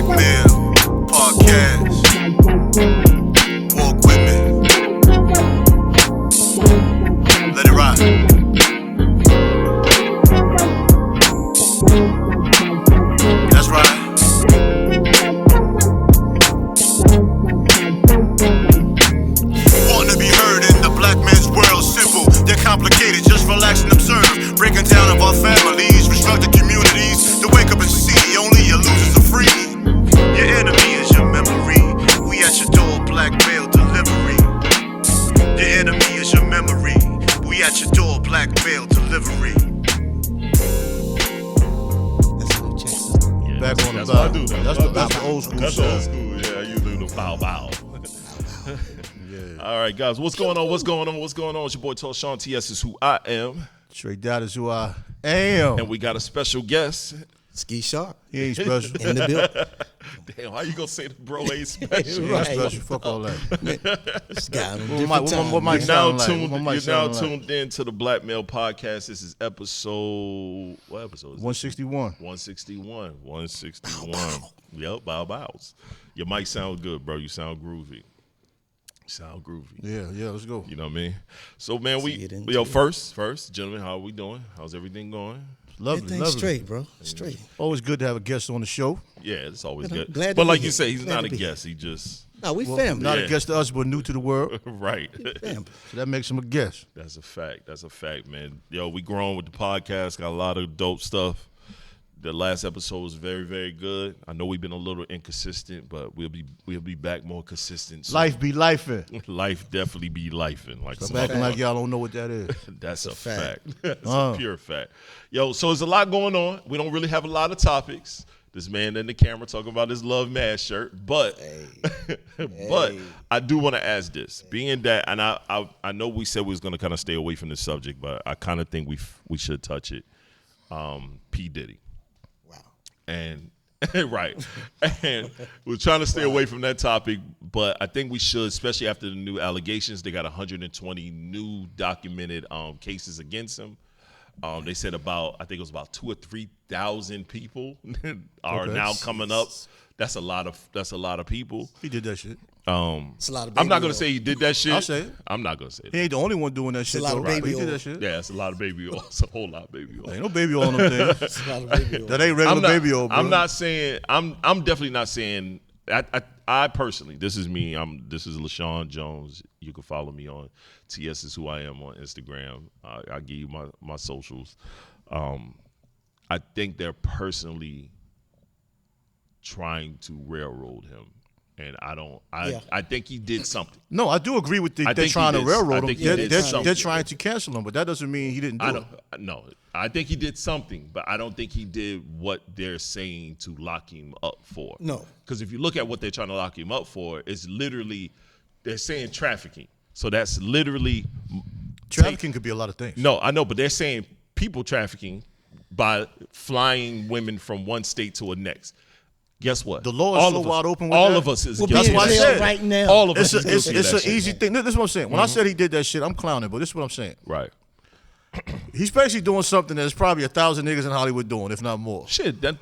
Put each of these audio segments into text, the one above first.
Black Male Podcast. Walk with me. Let it ride. That's right. Wanting to be heard in the black man's world, simple, they're complicated, just relax and observe. Breaking down of our families, restructured communities, to wake up and see only your losers are free. Your enemy is your memory. We at your door, black mail delivery. Your enemy is your memory. We at your door, black mail delivery. Yeah, Back on the that's what I bow. do. That's the old school That's sound. old school. Yeah, you do the bow bow. Yeah. All right, guys, what's going on? What's going on? What's going on? It's your boy TALLSHON. TS is who I am, Tre-Dot is who I am. and we got a special guest. Skii Sharp He ain't special. in the building. Damn, how you gonna say the bro ain't special? He ain't special. Fuck all that. This guy on a What different mic time. what mic You're now sound like? tuned. What mic You're now sound like? tuned in to the Black Male Podcast. This is episode. What episode is it? 161. 161. 161. Yep, bow bows. Your mic sound good, bro. You sound groovy. Sound groovy. Yeah, let's go. You know what I mean? So, man, Get into yo, it. first, gentlemen, how are we doing? How's everything going? Lovely, Everything's lovely. straight, bro. Straight. Always good to have a guest on the show. Yeah, it's always But I'm good. glad to But be like you here. say, he's Glad not to a be here. guest. He just No, we Well, family. not Yeah. a guest to us, but new to the world. right. Family. So that makes him a guest. That's a fact. That's a fact, man. Yo, we grown with the podcast. Got a lot of dope stuff. The last episode was very, very good. I know we've been a little inconsistent, but we'll be back more consistent soon. Life be lifing. Life definitely be lifing. Like Stop some acting other- like y'all don't know what that is. That's a fact. fact. That's a pure fact. Yo, so there's a lot going on. We don't really have a lot of topics. This man in the camera talking about his Love Mad shirt, but but I do want to ask this, being that, and I know we said we was going to kind of stay away from this subject, but I kind of think we should touch it. P. Diddy. Wow. And right, and we're trying to stay away from that topic, but I think we should, especially after the new allegations. They got 120 new documented cases against him. They said I think it was about 2,000 or 3,000 people are Okay. now coming up. That's a lot of people. He did that shit. It's a lot of I'm not baby gonna say he did that shit. I'll say it. I'm not gonna say He that. ain't the only one doing that shit, a lot though. of But baby he did oil. that shit. Yeah, it's a lot of baby oil. It's a whole lot of baby oil. Ain't no baby oil on them things. It's a lot of baby oil. That ain't regular baby oil, bro. I'm not saying. I'm definitely not saying. I personally, this is me. This is LaShawn Jones. You can follow me on TS is who I am on Instagram. I'll give you my socials. I think they're personally trying to railroad him, and I don't. I think he did something. No, I do agree with I they're think he trying to did- railroad I him. think he did They're something. trying to cancel him, but that doesn't mean he didn't do it. No, I think he did something, but I don't think he did what they're saying to lock him up for. No. Because if you look at what they're trying to lock him up for, it's literally, they're saying trafficking. So that's literally Trafficking could be a lot of things. No, I know, but they're saying people trafficking by flying women from one state to a next. Guess what? The law is all so of us, wide open with all that. of us is We're guilty being of that why I shit. said right now. All of us It's is guilty of an that shit. easy thing. This is what I'm saying. When I said he did that shit, I'm clowning, but this is what I'm saying. Right. He's basically doing something that there's probably 1,000 niggas in Hollywood doing, if not more. Shit, that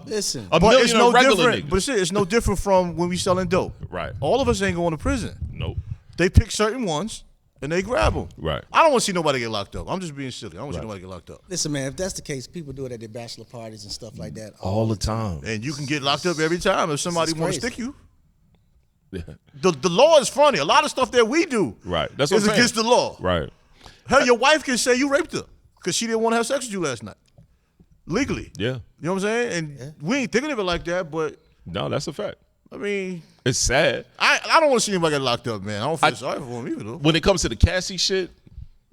Listen. a But million it's no of regular different. niggas. But it's no different from when we selling dope. Right. All of us ain't going to prison. Nope. They pick certain ones and they grab them. Right. I don't want to see nobody get locked up. I'm just being silly. I don't want to see nobody get locked up. Listen, man, if that's the case, people do it at their bachelor parties and stuff like that. All the time. And you can get locked up every time if somebody This is want to crazy. stick you. Yeah. The law is funny. A lot of stuff that we do Right. That's what is I'm saying. against the law. Right. Hell, your wife can say you raped her because she didn't want to have sex with you last night. Legally. Yeah. You know what I'm saying? And we ain't thinking of it like that, but No, that's a fact. I mean, It's sad. I don't want to see anybody get locked up, man. I don't feel sorry for him either, though. When it comes to the Cassie shit,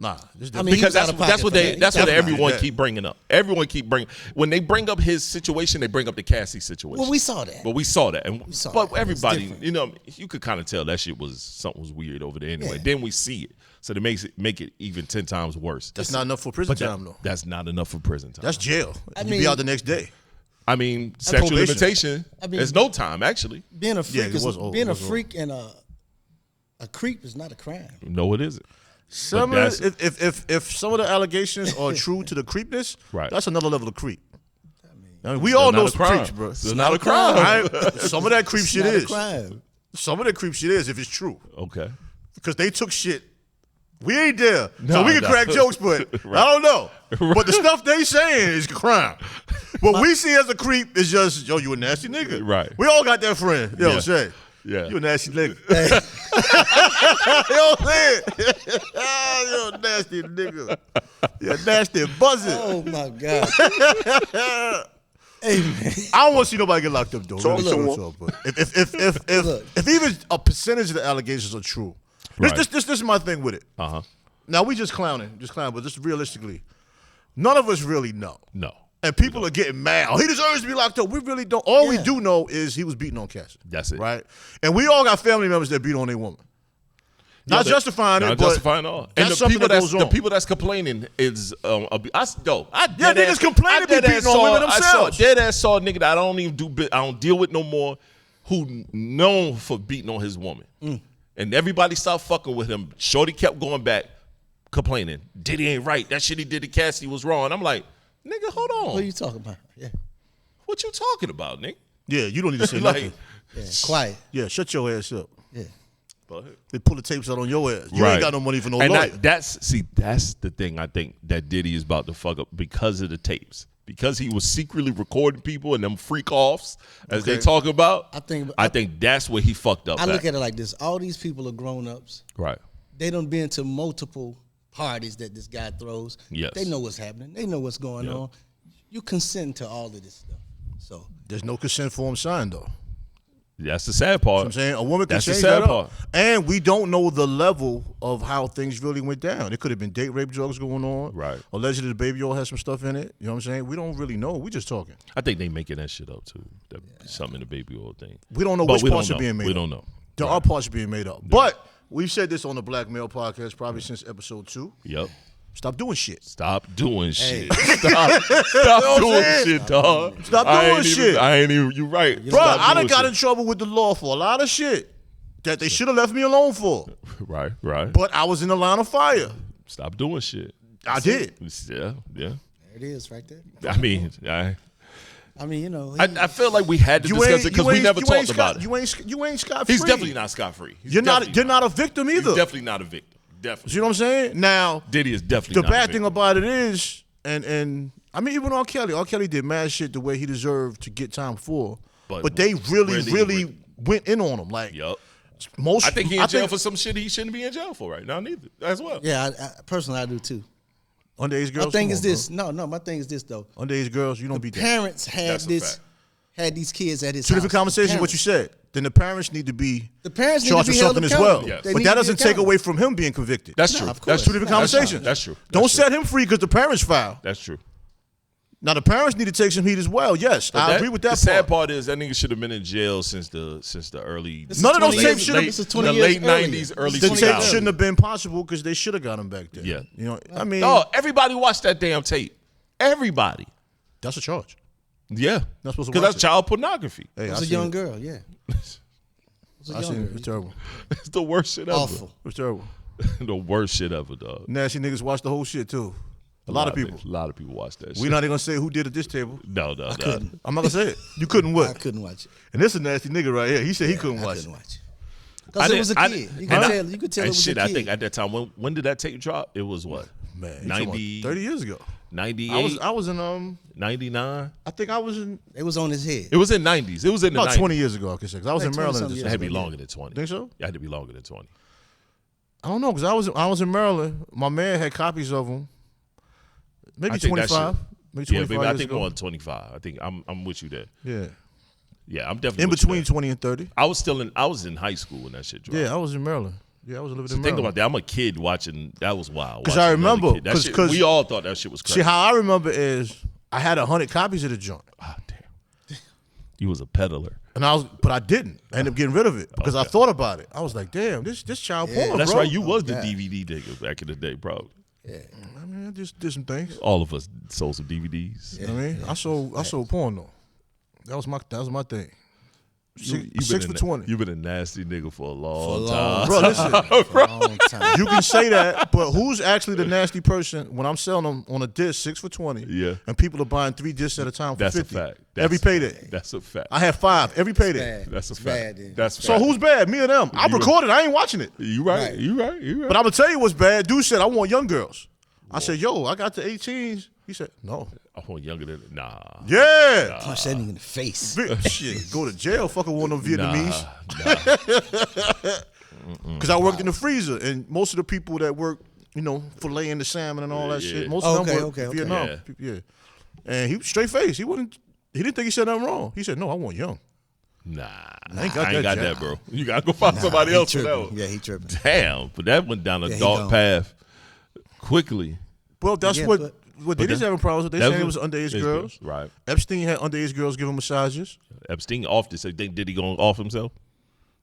Nah. This I mean, he because was out of that's pocket what for they that. that's what Definitely. everyone Yeah. keep bringing up. Everyone keep bringing when they bring up his situation, they bring up the Cassie situation. Well, we saw that. But we saw that, and saw but that. It's everybody, different. you know, you could kind of tell that shit was something was weird over there anyway. Yeah. Then we see it, so it make it even 10 times worse. That's not enough for prison But that- time, though. that's not enough for prison time. That's jail. I You mean- be out the next day. I mean, sexual probation. limitation. I mean- there's no time actually. Being a freak it was old. being It a was old. freak and a creep is not a crime. No, it isn't. Some But of if some of the allegations are true to the creepness, Right. that's another level of creep. I mean, we all know not a some crime. creeps, bro. It's not a crime. Some of that creep shit Not a is. crime. Some of that creep shit is if it's true. Okay. Because they took shit. We ain't there. No, so we can no. crack jokes, but I don't know. But the stuff they saying is crime. What we see as a creep is just, yo, you a nasty nigga. Right. We all got that friend. Yo, Yeah. say. Yeah. You a nasty nigga. You know what I'm saying? You a nasty nigga. You a nasty buzzard. Oh my God. Hey man. I don't want to see nobody get locked up, though. Talk Really, to real him. talk, but if even a percentage of the allegations are true, Right. this is my thing with it. Now we just clowning, but just realistically, none of us really know. No. And people are getting mad. Oh, he deserves to be locked up. We really don't. All we Yeah. do know is he was beating on Cassie. That's it. Right? And we all got family members that beat on their woman. Not justifying it, Not but justifying it all. And that's the something people that goes the on. people that's complaining is I Yeah, niggas complaining be beating on women themselves. I dead ass saw a nigga that I don't even I don't deal with no more, who known for beating on his woman. And everybody stopped fucking with him. Shorty kept going back, complaining. Diddy ain't right. That shit he did to Cassidy was wrong. I'm like, nigga, hold on. What are you talking about? Yeah. What you talking about, nigga? Yeah, you don't need to say Like, nothing. Yeah. Quiet. Yeah, shut your ass up. Yeah. They pull the tapes out on your ass. You ain't got no money for no and lawyer. that's the thing I think that Diddy is about to fuck up because of the tapes. Because he was secretly recording people and them freak offs as they talk about. I think that's where he fucked up. I look at it like this: all these people are grown ups. Right. They done been to multiple parties that this guy throws. Yes. They know what's happening. They know what's going on. You consent to all of this stuff. So There's no consent form signed, though. That's the sad part. You know what I'm saying a woman can That's the change sad that part. up. And we don't know the level of how things really went down. It could have been date rape drugs going on. Right. Allegedly the baby oil has some stuff in it. You know what I'm saying? We don't really know. We just talking. I think they making that shit up too. Something in the baby oil thing. We don't know But which we parts don't are being know. made We up. don't know. There are parts being made up. But we've said this on the Black Male Podcast probably since episode 2. Yep. Stop doing shit. Stop doing shit. Stop doing shit, dog. Stop doing shit. I ain't even. You right. Bro, I done got in trouble with the law for a lot of shit that they should have left me alone for. Right. Right. But I was in the line of fire. Stop doing shit. I did. Yeah. Yeah. there it is, right there. I mean, I mean, you know, I feel like we had to discuss it because we never talked about it. You ain't scot free. He's definitely not scot free. You're not a victim either. He's definitely not a victim. Definitely. You know what I'm saying? Now, Diddy is definitely the not a bad victim. thing about it is, and I mean, even R. Kelly did mad shit the way he deserved to get time for. But they really went in on him. Like, Yup. most. I think he's in jail for some shit he shouldn't be in jail for right now, neither. As well. yeah, I personally I do too. Underage girls. My thing come is on, this. bro. No, my thing is this though. Underage girls, you don't beat that. Parents had That's a this, fact. had these kids at his Two house. different conversations. The What you said. Then the parents need to be The parents need to charged be with held something as well. accountable. Yes. They But need that to be doesn't take accountable. away from him being convicted. That's No, true. of That's course. Two different conversations. That's true. Don't That's set him free because the parents filed. That's true. Now the parents need to take some heat as well. Yes, I agree with that. The sad part is that nigga should have been in jail since the early. This is None of those 20 tapes years- should have. this is the 20 late years earlier. 90s, early The 2000s. tape shouldn't have been possible because they should have got him back then. Yeah. You know, I mean, Oh, everybody watched that damn tape. Everybody. that's a charge. Yeah. Not supposed to Because watch that's it. child pornography. Hey, It I was a seen young it. girl, yeah. It was a I young seen it. girl. It's terrible. It's the worst shit ever. Awful. It was terrible. The worst shit ever, dog. Nasty niggas watch the whole shit too. A lot of people. A lot of people watch that shit. We're not even gonna say who did at this table. No. couldn't. I'm not gonna say it. You couldn't I what? couldn't watch it. And this is a nasty nigga right here. He said he couldn't I watch couldn't it. watch it. Because it was a kid. You could tell. You could tell it and was shit, a I kid. think at that time, when did that tape drop? It was what? Man, you talking about 90, 30 years ago. 98, I was in 99. I think I was in It was on his head. It was in 90s. It was in the about 90s. 20 years ago. I could say 'cause I was Like in Maryland. 20-something at It this had time. to be longer than 20. Think so? It had to be longer than 20. I don't know because I was in Maryland. My man had copies of them. Maybe I think that 25. shit- Maybe Yeah, 25 maybe I years think ago. more than 25. I think I'm with you there. Yeah. Yeah, I'm definitely In with you between there. 20 and 30. I was in high school when that shit dropped. Yeah, I was in Maryland. Yeah, I was living So in think Maryland. about that. I'm a kid watching. That was wild. 'Cause I watching another remember, kid. That 'cause- shit- 'cause- we all thought that shit was crazy. See, how I remember is I had 100 copies of the joint. Ah, damn. You was a peddler. But I didn't. I ended up getting rid of it because I thought about it. I was like, damn, this child porn, That's bro. right. You was the God. DVD nigga back in the day, probably. I mean, I just did some things. All of us sold some DVDs. You know what I mean? I sold porn though. That was my thing. 6 for 20. You've been a nasty nigga for a long time. Bro, listen. For a long time. You can say that, but who's actually the nasty person when I'm selling them on a disc 6 for 20? Yeah. And people are buying 3 discs at a time for That's 50. a fact. Every payday. That's a fact. I have 5 every payday. Bad. That's a It's fact. bad, then. That's So fact. who's bad? Me or them? I recorded. I ain't watching it. You right. Right. You right. You right. But I'm gonna tell you what's bad. Dude said I want young girls. I said, yo, I got the 18s. He said, no. I want younger than nah. Yeah. Punch that nigga in the face. Shit, go to jail. Fucking one of them Vietnamese. Nah. Because I worked in the freezer, and most of the people that work, filleting the salmon and all that Yeah. shit, most of them Okay, were okay. Vietnam. Yeah. And he was straight face. He didn't think he said nothing wrong. He said, no, I want young. Nah. I ain't got I ain't got that that, job. bro. You gotta go find somebody He else for that tripping. one. Yeah, he tripping. Damn, but that went down a Yeah, he dark gone. path quickly. Well, that's Yeah, what but they just having problems with. They That saying it was underage girls. Right. Epstein had underage girls giving massages. Epstein off this. Did he go off himself?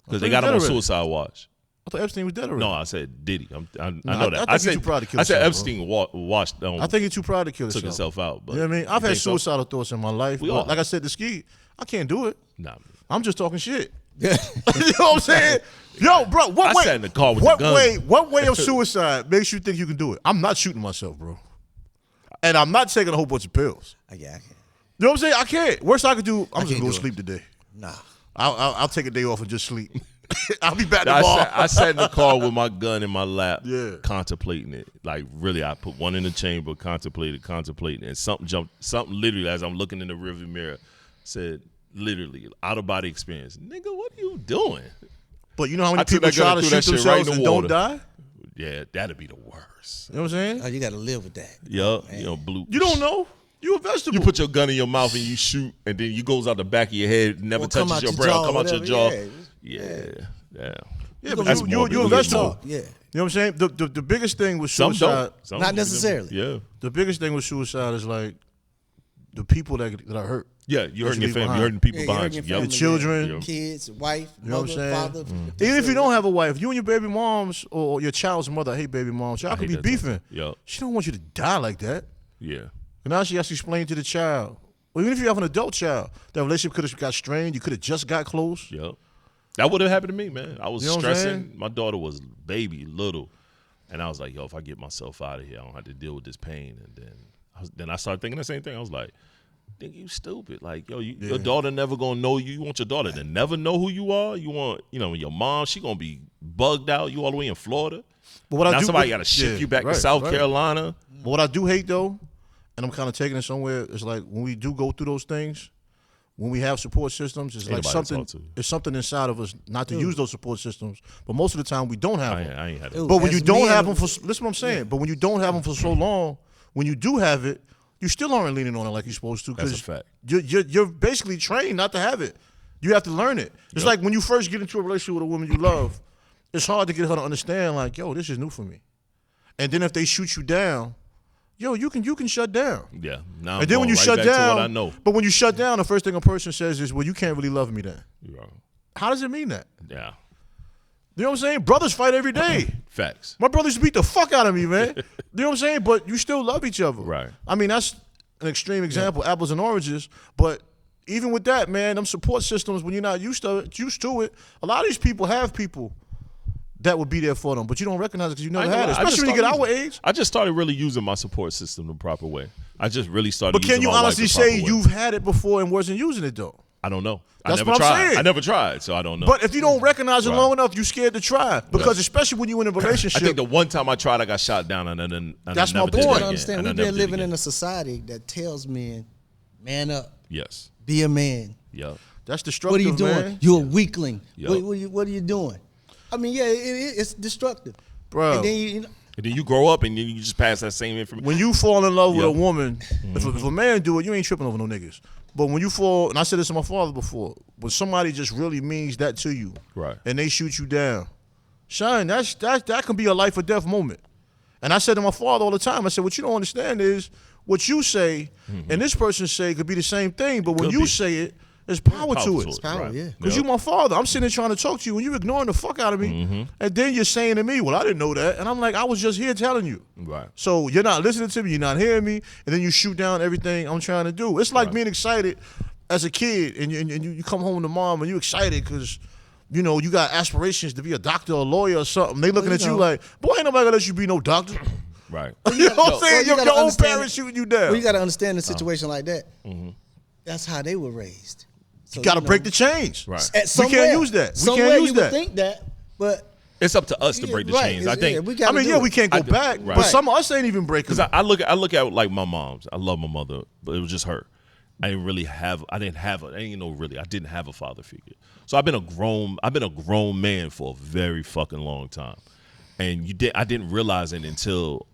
Because they he got him dead on already. suicide watch. I thought Epstein was dead already. No, I said did he? I know I that. think he's too proud to kill I said himself, Epstein washed. I think he's too proud to kill took himself. himself out. But You know what I mean? I've you had think so? suicidal thoughts in my life. We but all. like I said to Skii, I can't do it. Nah. I'm just talking shit. Yeah. You know what I'm saying? Yo, bro, what I way? sat in the car with what the gun. what way of suicide makes you think you can do it? I'm not shooting myself, bro. And I'm not taking a whole bunch of pills. I can't. You know what I'm saying? I can't. Worst I could do, I'm just can't gonna go do it. sleep today. Nah. I'll take a day off and just sleep. I'll be back I tomorrow. sat in the car with my gun in my lap, Yeah. contemplating it. Like really, I put one in the chamber, contemplating, and something literally as I'm looking in the rearview mirror said, literally, out of body experience. Nigga, what are you doing? But you know how I many took people that gun try and to threw shoot that shit right in themselves the and don't water. die? Yeah, that'd be the worst. You know what I'm saying? Oh, you got to live with that. Yup, blue. You don't know. You a vegetable. You put your gun in your mouth and you shoot, and then you goes out the back of your head, never Or come touches out your your brain, jaw, come out your jaw. whatever, Yeah. Yeah, but That's you a morbid. vegetable. Yeah. You know what I'm saying? The biggest thing with Some suicide, don't. Some Not do. necessarily. Yeah. the biggest thing with suicide is like the people that are hurt. Yeah, you're hurting your leave family. behind. You're hurting people Yeah, behind your you. family, Yep. children. Yeah. Kids, wife, You know what mother, I'm saying? father. Even if you don't have a wife, you and your baby moms or your child's mother, hey baby moms, y'all I could hate be that beefing. Yep. She don't want you to die like that. Yeah. And now she has to explain to the child. Or even if you have an adult child, that relationship could have got strained. You could have just got close. Yep. That would have happened to me, man. I was You know what I'm stressing. saying? My daughter was baby, little. And I was like, yo, if I get myself out of here, I don't have to deal with this pain. And then I started thinking the same thing. I was like, think you stupid. Like, yo, your daughter never gonna know you. You want your daughter to never know who you are. You want, your mom, she gonna be bugged out. You all the way in Florida. But what Now I do, somebody gotta ship you back to South Carolina. But what I do hate though, and I'm kind of taking it somewhere, is like when we do go through those things, when we have support systems, it's Ain't like nobody to something. talk to. It's something inside of us not to use those support systems. But most of the time we don't have them. I ain't had that. Ooh. But when As you don't men- have them for, listen what I'm saying. But when you don't have them for so long, when you do have it, you still aren't leaning on it like you're supposed to. That's a Because fact. you're basically trained not to have it. You have to learn it. It's like when you first get into a relationship with a woman you love, it's hard to get her to understand, like, yo, this is new for me. And then if they shoot you down, yo, you can shut down. Yeah. Now And then when you shut back to down, what I know. but when you shut down, the first thing a person says is, well, you can't really love me then. You're wrong. How does it mean that? Yeah. You know what I'm saying? Brothers fight every day. Facts. My brothers beat the fuck out of me, man. You know what I'm saying? But you still love each other. Right. I mean, that's an extreme example, apples and oranges. But even with that, man, them support systems, when you're not used to it, a lot of these people have people that would be there for them, but you don't recognize it because you never had it. Especially when you get our age. I just started really using my support system the proper way. I just really started But can using you my wife honestly the proper say way. you've had it before and wasn't using it, though? I don't know. That's I never what I'm tried. saying. I never tried, so I don't know. But if you don't recognize it Right. long enough, you're scared to try. Because especially when you're in a relationship. I think the one time I tried, I got shot down, and then That's I my never did point. it You Again. gotta understand, And I we've never been did it living again. in a society that tells men, man up, Yes. be a man. Yep. that's destructive, What are you doing? man. You're a weakling. Yup. What are you doing? I mean, yeah, it's destructive. Bro. And then you know, And then you grow up, and then you just pass that same information. When you fall in love with Yep. a woman, if a man do it, you ain't tripping over no niggas. But when you fall, and I said this to my father before, when somebody just really means that to you, Right. and they shoot you down, son, that can be a life or death moment. And I said to my father all the time, I said, what you don't understand is what you say and this person say could be the same thing, but when Could you be. say it, there's power to it. It's power, Right. yeah. Because Yep. you my father. I'm sitting there trying to talk to you, and you ignoring the fuck out of me. And then you're saying to me, well, I didn't know that. And I'm like, I was just here telling you. Right. So you're not listening to me, you're not hearing me, and then you shoot down everything I'm trying to do. It's like being excited as a kid, and you come home to mom and you excited because, you know, you got aspirations to be a doctor or a lawyer or something. They looking at you like, boy, ain't nobody gonna let you be no doctor. Right. You know what I'm saying? Well, your own parents shooting you down. Well, you got to understand a situation like that. That's how they were raised. So, you got to break the chains. Right. We can't use that. We can't use you that. would think that, but it's up to us to break the chains. I think. we can't go back, right. but some of us ain't even breaking. Because I look at like my mom's. I love my mother, but it was just her. I didn't have a father figure. So I've been a grown man for a very fucking long time. And I didn't realize it until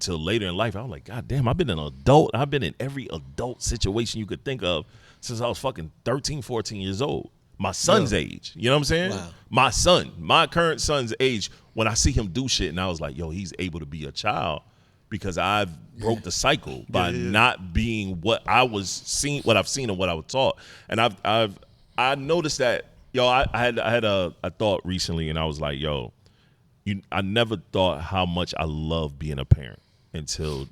later in life. I was like, God damn, I've been an adult. I've been in every adult situation you could think of since I was fucking 13, 14 years old. My son's age. You know what I'm saying? Wow. My current son's age, when I see him do shit, and I was like, yo, he's able to be a child because I've broke the cycle by not being what I've seen and what I was taught. And I noticed that, yo, I had a thought recently, and I was like, yo, I never thought how much I love being a parent until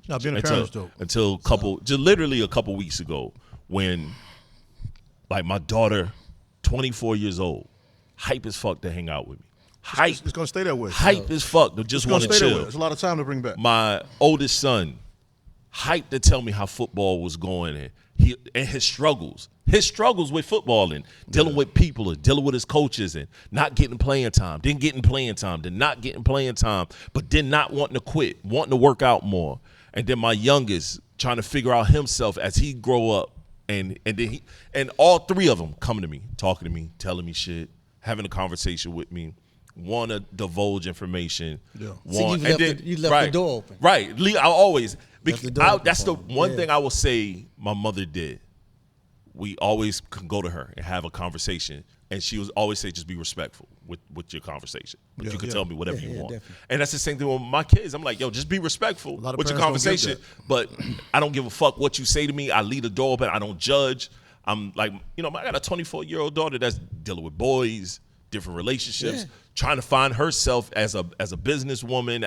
literally a couple weeks ago when, like, my daughter, 24 years old, hype as fuck to hang out with me. Hype. It's gonna stay that way. Hype as fuck to just want to chill. There's a lot of time to bring back. My oldest son, hype to tell me how football was going and his struggles with football and dealing with people and dealing with his coaches and not getting playing time, then getting playing time, then not getting playing time, but then not wanting to quit, wanting to work out more. And then my youngest trying to figure out himself as he grow up. And then all three of them coming to me, talking to me, telling me shit, having a conversation with me, want to divulge information. Yeah. So you left the door open. Right. I always. That's the one thing I will say my mother did. We always can go to her and have a conversation, and she would always say, just be respectful with your conversation. But you can tell me whatever you want. Definitely. And that's the same thing with my kids. I'm like, yo, just be respectful with your conversation. But I don't give a fuck what you say to me. I leave the door open. I don't judge. I'm like, you know, I got a 24-year-old daughter that's dealing with boys, different relationships, trying to find herself as a businesswoman,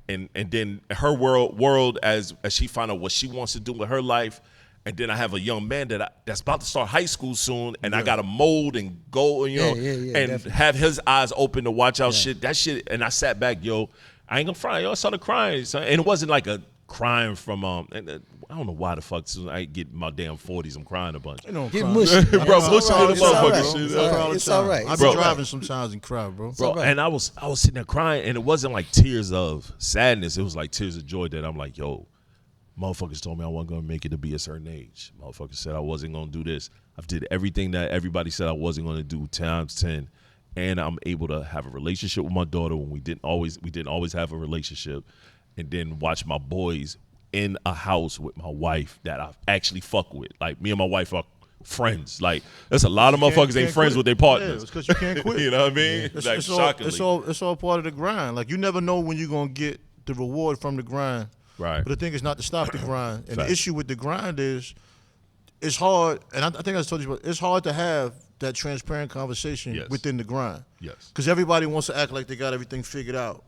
and then her world as she find out what she wants to do with her life. And then I have a young man that's about to start high school soon, and I got to mold and go, you know, and definitely have his eyes open to watch out shit. That shit, and I sat back, yo, I ain't gonna cry. Yo, I started crying, and it wasn't like a crying from and I don't know why the fuck I get my damn 40s. I'm crying a bunch. Get mushy, bro. Mushy in the motherfucking shit. It's all right. I've been driving sometimes and cry, bro. And I was sitting there crying, and it wasn't like tears of sadness. It was like tears of joy that I'm like, yo. Motherfuckers told me I wasn't going to make it to be a certain age. Motherfuckers said I wasn't going to do this. I've did everything that everybody said I wasn't going to do times 10. And I'm able to have a relationship with my daughter when we didn't always have a relationship. And then watch my boys in a house with my wife that I actually fuck with. Like, me and my wife are friends. Like, there's a lot of motherfuckers ain't friends with their partners. Yeah, it's because you can't quit. You know what I mean? It's all part of the grind. Like, you never know when you're going to get the reward from the grind. Right. But the thing is not to stop the grind. And the issue with the grind is it's hard, and I think I told you, it's hard to have that transparent conversation within the grind. Yes. Because everybody wants to act like they got everything figured out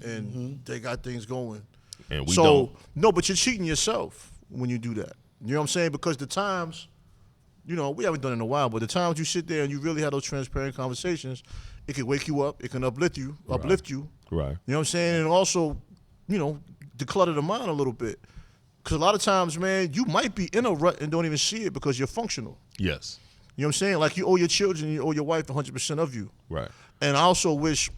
and they got things going. And we don't. No, but you're cheating yourself when you do that. You know what I'm saying? Because the times, you know, we haven't done it in a while, but the times you sit there and you really have those transparent conversations, it can wake you up, it can uplift you. Right. You Right. know what I'm saying? And also, you know, declutter the mind a little bit. Because a lot of times, man, you might be in a rut and don't even see it because you're functional. Yes. You know what I'm saying? Like, you owe your children, you owe your wife 100% of you. Right. And I also wish,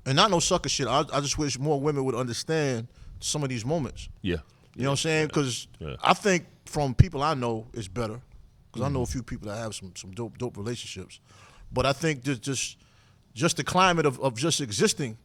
and not no sucker shit, I just wish more women would understand some of these moments. Yeah. You know what I'm saying? Because I think from people I know, it's better. Because I know a few people that have some dope relationships. But I think just the climate of just existing,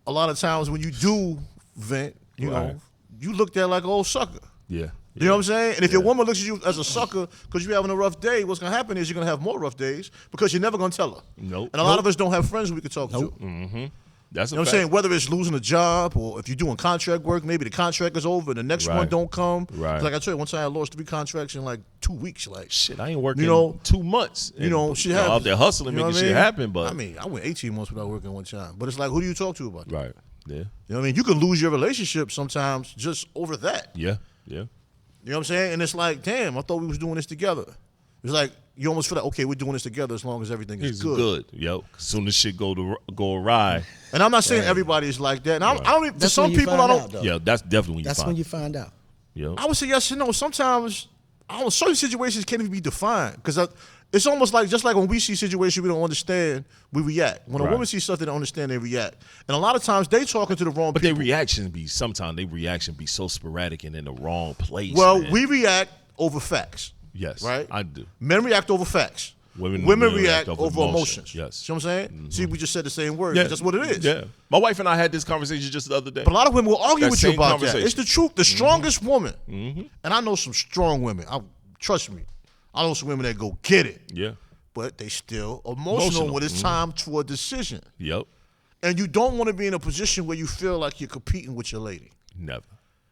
a lot of times when you do vent, you know, you looked at like an old sucker. Yeah. You know what I'm saying? And if your woman looks at you as a sucker because you're having a rough day, what's going to happen is you're going to have more rough days because you're never going to tell her. Nope. And a lot of us don't have friends we can talk to. Mm-hmm. That's you know what I'm saying? Whether it's losing a job or if you're doing contract work, maybe the contract is over and the next one don't come. Right. Like I told you, one time I lost 3 contracts in like 2 weeks. Like, shit, I ain't working 2 months. You know, shit happens. Out there hustling, making shit happen. But I mean, I went 18 months without working one time. But it's like, who do you talk to about that? Right. Yeah. You know what I mean? You can lose your relationship sometimes just over that. Yeah. Yeah. You know what I'm saying? And it's like, damn, I thought we was doing this together. It's like you almost feel like, okay, we're doing this together as long as everything is It's good. Yo. As soon as shit go awry. And I'm not saying everybody is like that. And I don't even, to That's some when you people, I find don't. out, though. Yeah, that's definitely when you That's find. when you find out. Yo. I would say yes and no. Sometimes, I don't know, certain situations can't even be defined because it's almost like just like when we see situations we don't understand, we react. When a Right. woman sees something they don't understand, they react. And a lot of times they talking to the wrong But people. sometimes their reaction be so sporadic and in the wrong place. Well, man. we react over facts. Yes, right? I do. Men react over facts. Women react over emotions. Yes. See what I'm saying? Mm-hmm. See, we just said the same word. Yeah, That's what it is. Yeah. My wife and I had this conversation just the other day. But a lot of women will argue That with you same about that. conversation. It's the truth. The strongest woman, and I know some strong women. Trust me, I know some women that go get it. Yeah. But they still emotional when it's time for a decision. Yep. And you don't want to be in a position where you feel like you're competing with your lady. Never.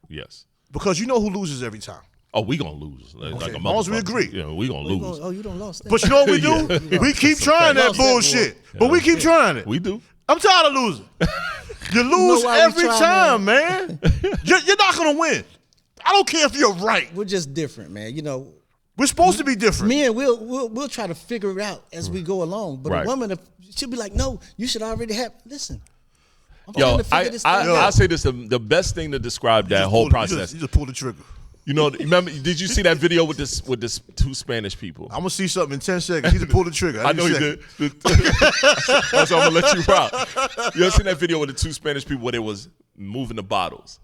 Yes. Because you know who loses every time. Oh, we gonna lose. Like Okay, a as long as we motherfucker. agree. Yeah, we gonna lose. Oh, you don't lost that. But you know what we do? We keep trying that Lost that bullshit. But we keep trying it. We do. I'm tired of losing. You lose why we every trying, time, man. You're not going to win. I don't care if you're right. We're just different, man. You know, We're supposed to be different. men, we'll try to figure it out as we go along. But Right. a woman, she'll be like, no, you should already have. Listen, I'm Yo, trying to figure this thing out. I'll say this: the best thing to describe that whole process. You just pull the trigger. You know, remember? Did you see that video with this two Spanish people? I'm going to see something in 10 seconds. He just pulled the trigger. I know he did. That's why I'm gonna let you rock. You ever seen that video with the two Spanish people where they was moving the bottles,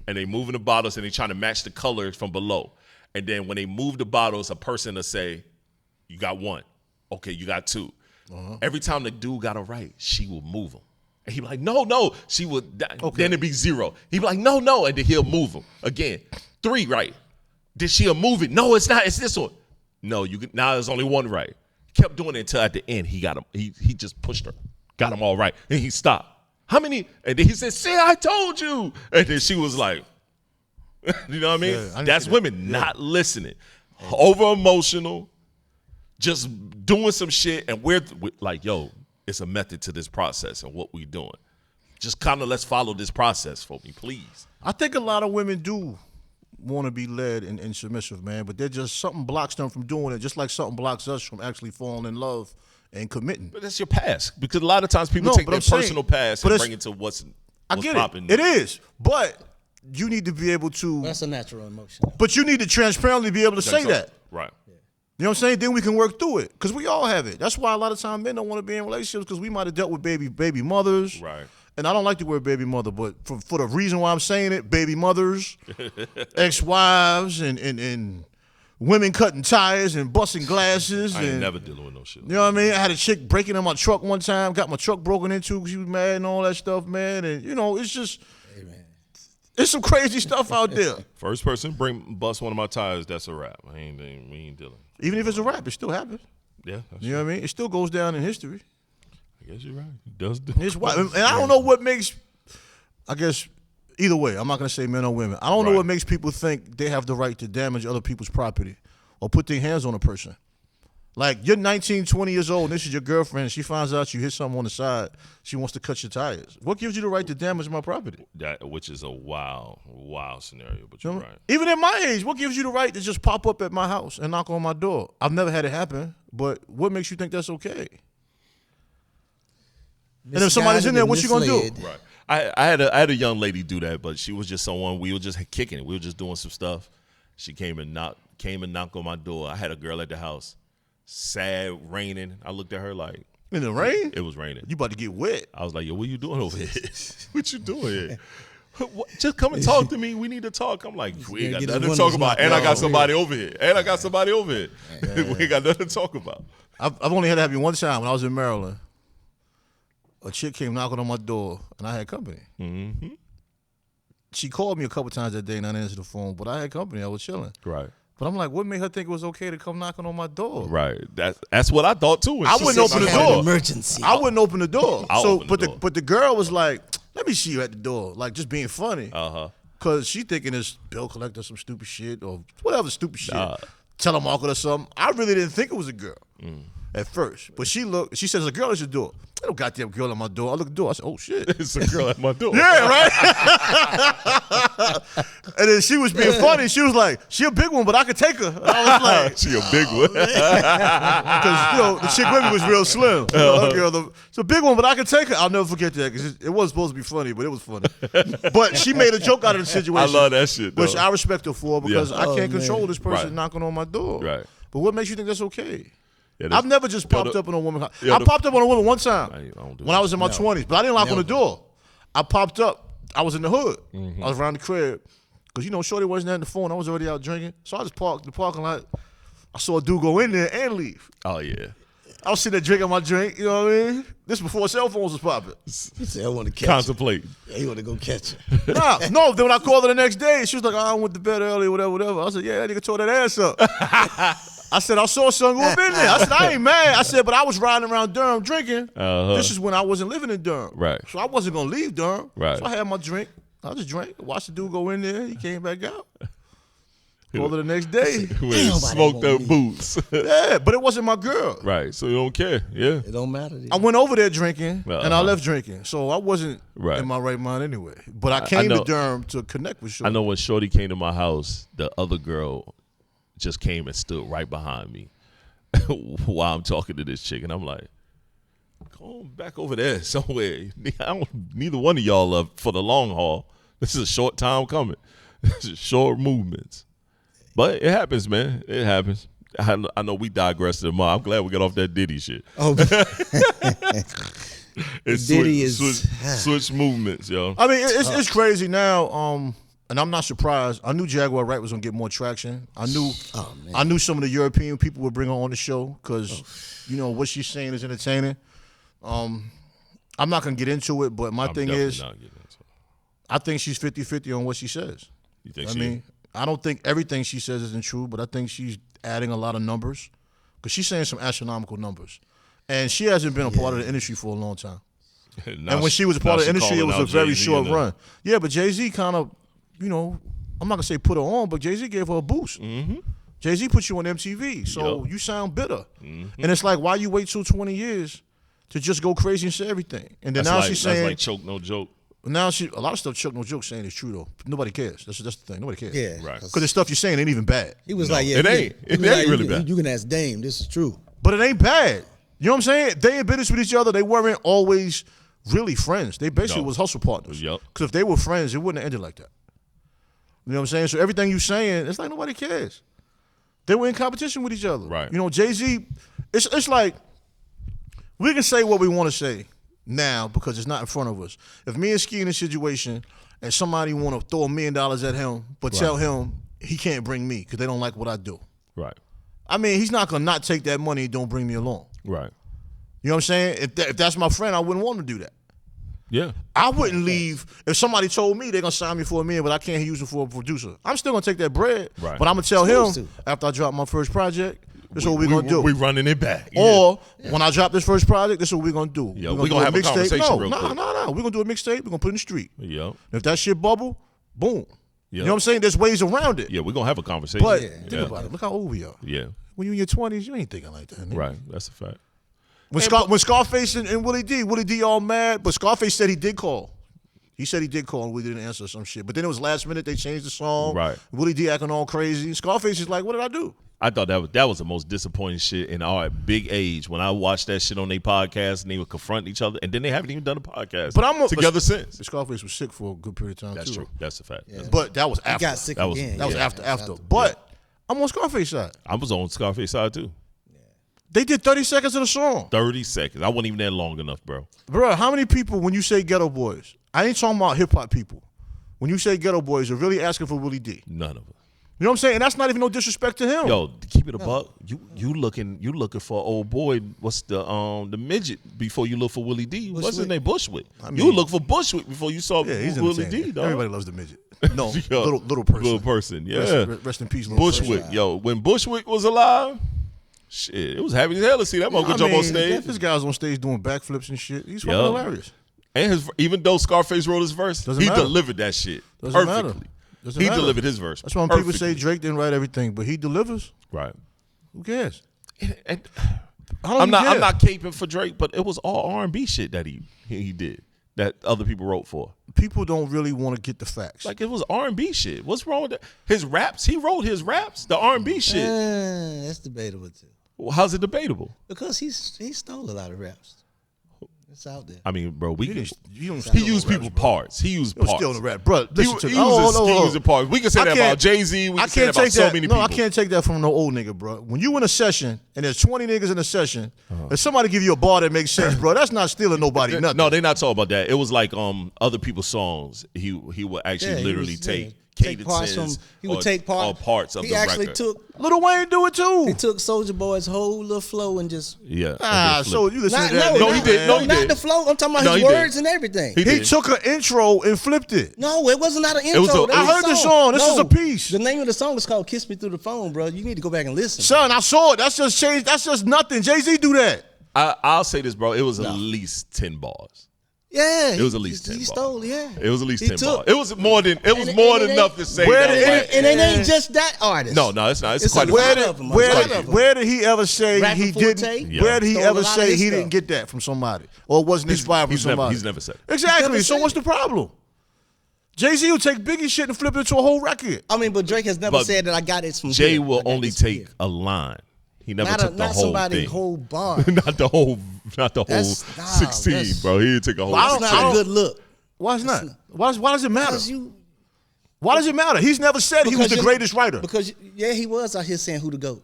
and they moving the bottles and they trying to match the colors from below, and then when they move the bottles, a person will say, "You got one, okay, you got 2." Every time the dude got it right, she will move them, and he be like, "No," she would. Then it'd be 0. He'd be like, "No," and then he'll move them again. 3 right. Did she'll move it? No, it's not. It's this one. No, now there's only 1 right. Kept doing it until at the end he got him. He just pushed her, got him all right, and he stopped. How many? And then he said, "See, I told you." And then she was like, "You know what I mean?" Yeah, I That's see that. women not listening, over emotional, just doing some shit, and we're like, "Yo, it's a method to this process and what we doing. Just kind of let's follow this process for me, please." I think a lot of women do want to be led and submissive, man, but they're just something blocks them from doing it, just like something blocks us from actually falling in love and committing. But that's your past, because a lot of times people No, take but their I'm saying- personal past but and it's- bring it to what's I get popping. it. It is. But you need to be able to, That's a natural emotion. but you need to transparently be able to say that. Right. You know what I'm saying? Then we can work through it because we all have it. That's why a lot of times men don't want to be in relationships because we might have dealt with baby mothers. Right. And I don't like the word baby mother, but for the reason why I'm saying it, baby mothers, ex-wives, and women cutting tires and busting glasses. I ain't and, never dealing with no shit. You know what I mean? I had a chick breaking in my truck one time, got my truck broken into because she was mad and all that stuff, man. And, you know, it's just, it's some crazy stuff out there. First person bust one of my tires, that's a wrap. We ain't dealing. Even if it's a rap, it still happens. Yeah, that's You know what I mean? It still goes down in history. I guess you're right. It does do. It's why, and I don't know what makes, I guess, either way, I'm not going to say men or women. I don't know Right. what makes people think they have the right to damage other people's property or put their hands on a person. Like, you're 19, 20 years old, and this is your girlfriend. She finds out you hit something on the side. She wants to cut your tires. What gives you the right to damage my property? Which is a wild scenario, but you're right. Even at my age, what gives you the right to just pop up at my house and knock on my door? I've never had it happen, but what makes you think that's okay? And if somebody's in there, what you gonna do? Misled. Right. I had a young lady do that, but she was just someone, we were just kicking it. We were just doing some stuff. She came and knocked on my door. I had a girl at the house. Sad, raining. I looked at her like, In the rain? it was raining. You about to get wet. I was like, "Yo, what you doing over here? What you doing here? Just come and talk to me. We need to talk." I'm like, "We ain't got Get his nothing to windows talk about." knocked And I got out. somebody over here. We ain't got nothing to talk about. I've only had that happen one time when I was in Maryland. A chick came knocking on my door, and I had company. Mm-hmm. She called me a couple times that day, and I didn't answer the phone, but I had company. I was chilling. Right. But I'm like, what made her think it was okay to come knocking on my door? Right. That's what I thought too. when I she wouldn't said open the she Had an door. emergency. I wouldn't open the door. I'll So, open the door. but the girl was like, let me see you at the door, like just being funny. Cause she thinking it's bill collector, some stupid shit or whatever stupid shit, telemarketer or something. I really didn't think it was a girl. at first. But she says, a girl at your door. Ain't no goddamn girl at my door. I look at the door. I said, oh, shit. It's a girl at my door. Yeah, right? And then she was being funny. She was like, she a big one, but I could take her. And I was like, She a big one. because, the chick with me was real slim. It's a big one, but I could take her. I'll never forget that because it wasn't supposed to be funny, but it was funny. But she made a joke out of the situation. I love that shit, though. Which I respect her for because I can't control this person Right. knocking on my door. Right. But what makes you think that's okay? Yeah, I've never just popped up on a woman. Yo, I popped up on a woman one time I don't do when I was in my 20s, but I didn't knock on the Never. door. I popped up. I was in the hood. Mm-hmm. I was around the crib because, Shorty wasn't at the phone. I was already out drinking. So I just parked in the parking lot. I saw a dude go in there and leave. Oh, yeah. I was sitting there drinking my drink, you know what I mean? This before cell phones was popping. He said, I want to catch Contemplate. her. He want to go catch her. No, then when I called her the next day, she was like, I went to bed early, whatever. I said, yeah, that nigga tore that ass up. I said, I saw son go up in there. I said, I ain't mad. I said, but I was riding around Durham drinking. This is when I wasn't living in Durham. Right. So I wasn't going to leave Durham. Right. So I had my drink. I just drank, watched the dude go in there. He came back out. Called her the next day. Smoked up boots. Yeah, but it wasn't my girl. Right. So you don't care. Yeah. It don't matter. I went over there drinking, and I Uh-huh. left drinking. So I wasn't Right. in my right mind anyway. But I came know. to Durham to connect with Shorty. I know when Shorty came to my house, the other girl just came and stood right behind me while I'm talking to this chick. And I'm like, go on back over there somewhere. Neither one of y'all are for the long haul. This is a short time coming. This is short movements. But it happens, man. It happens. I know we digressed tomorrow. I'm glad we got off that Diddy shit. Oh, It's Diddy switch movements, yo. I mean, it's crazy now. And I'm not surprised. I knew Jaguar Wright was gonna get more traction. I knew some of the European people would bring her on the show because, what she's saying is entertaining. I'm not gonna get into it, but my I'm thing definitely is, not getting into it. I think she's 50-50 on what she says. You think I she? mean, I don't think everything she says isn't true, but I think she's adding a lot of numbers because she's saying some astronomical numbers, and she hasn't been a part of the industry for a long time. And when she was a part of the industry, it was a very short run. Yeah, but Jay-Z kind of, I'm not gonna say put her on, but Jay-Z gave her a boost. Mm-hmm. Jay-Z put you on MTV, so you sound bitter. Mm-hmm. And it's like, why you wait till 20 years to just go crazy and say everything? And then she's saying, that's like choke no joke. now a lot of stuff Chuck No Joke saying is true though. Nobody cares. That's the thing. Nobody cares. yeah. Right. Because the stuff you're saying ain't even bad. He was No, like, yeah. it ain't. It ain't really bad. You can ask Dame. This is true. But it ain't bad. You know what I'm saying? They in business with each other. They weren't always really friends. They basically was hustle partners. Yup. Because if they were friends, it wouldn't have ended like that. You know what I'm saying? So everything you saying, it's like nobody cares. They were in competition with each other. Right. Jay-Z, it's like we can say what we want to say now because it's not in front of us. If me and Skii in a situation and somebody want to throw $1 million at him, but tell him he can't bring me because they don't like what I do. Right. I mean, he's not going to not take that money and don't bring me along. Right. You know what I'm saying? If that's my friend, I wouldn't want to do that. Yeah. I wouldn't leave if somebody told me they're going to sign me for $1 million, but I can't use it for a producer. I'm still going to take that bread, Right. but I'm going to tell him Supposed after I drop my first project, this is what we're going to do. We running it back. Or when I drop this first project, this is what we're going to do. Yeah, we gonna have a conversation real quick. No. We're going to do a mixtape. We're going to put it in the street. Yeah. And if that shit bubble, boom. Yeah. You know what I'm saying? There's ways around it. Yeah, we're gonna have a conversation. But think about it. Look how old we are. Yeah. When you're in your 20s, you ain't thinking like that. Nigga. Right. That's a fact. When Scarface and Willie D all mad, but Scarface said he did call. He said he did call and we didn't answer some shit. But then it was last minute, they changed the song. Right. Willie D acting all crazy. Scarface is like, what did I do? I thought that was the most disappointing shit in our big age when I watched that shit on their podcast and they would confront each other and then they haven't even done a podcast together since. Scarface was sick for a good period of time That's too. true. That's a fact. Yeah. But that was He after. got sick That was- again. That was Yeah. after. But I'm on Scarface side. I was on Scarface side too. They did 30 seconds of the song. 30 seconds. I wasn't even there long enough, bro. Bro, how many people, when you say Ghetto Boys, I ain't talking about hip-hop people. When you say Ghetto Boys, are really asking for Willie D. None of us. You know what I'm saying? And that's not even no disrespect to him. Yo, to keep it a buck, you looking for old boy. What's the midget before you look for Willie D? What's his name? Bushwick. You look for Bushwick before you saw Yeah, he's Willie entertaining. D. Dog. Everybody loves the midget. No, Yo, little person. Little person. Yeah. Rest in peace, little Bushwick. person. Yo, when Bushwick was alive, shit, it was happy as hell to see that motherfucker jump on stage. This guy's on stage doing backflips and shit. He's fucking Yup. hilarious. And even though Scarface wrote his verse, Doesn't he matter. delivered that shit Doesn't matter. perfectly. Doesn't He matter. delivered his verse. That's why when people perfectly. say Drake didn't write everything, but he delivers. Right. Who cares? And I'm not caping for Drake, but it was all R&B shit that he did that other people wrote for. People don't really want to get the facts. Like it was R&B shit. What's wrong with that? His raps, he wrote his raps. The R&B shit. That's debatable too. Well, how's it debatable? Because he stole a lot of raps. It's out there. I mean, bro, he used people's parts. He used parts. Stealing the rap, bro. Listen to he was using parts. We can say that about Jay-Z. We can say that about so many people. No, I can't take that from no old nigga, bro. When you in a session and there's 20 niggas in a session, if somebody give you a bar that makes sense, bro, that's not stealing nobody nothing. No, they're not talking about that. It was like other people's songs. He would actually literally take cadences. He would take parts of the record. He actually took. Lil Wayne do it too. He took Soulja Boy's whole little flow and just. Yeah. So you listen to that? No, he did. No, he not did. the flow. I'm talking about his words and everything. He took an intro and flipped it. No, it wasn't an intro. I heard the song. This is a piece. The name of the song is called "Kiss Me Through the Phone," bro. You need to go back and listen. Son, I saw it. That's just changed. That's just nothing. Jay-Z do that. I'll say this, bro. It was at least 10 bars. Yeah, it was at least 10 He bars. stole, yeah. It was at least 10 bars. It was more than enough to say that. And it ain't just that artist. No, it's not. It's quite a few. Where did he ever say he didn't? Yeah. Where did he ever say he didn't get that from somebody or wasn't inspired from somebody? He's never said it. Exactly. So what's the problem? Jay-Z will take Biggie shit and flip it into a whole record. I mean, but Drake has never said that I got it from Jay will only take a line. He never took the whole thing. Whole bar. not the whole 16, bro. He didn't take a whole. That's not a good look. Why is not? Why does it matter? Why does it matter? He's never said he was the greatest writer. Because he was out here saying who the GOAT.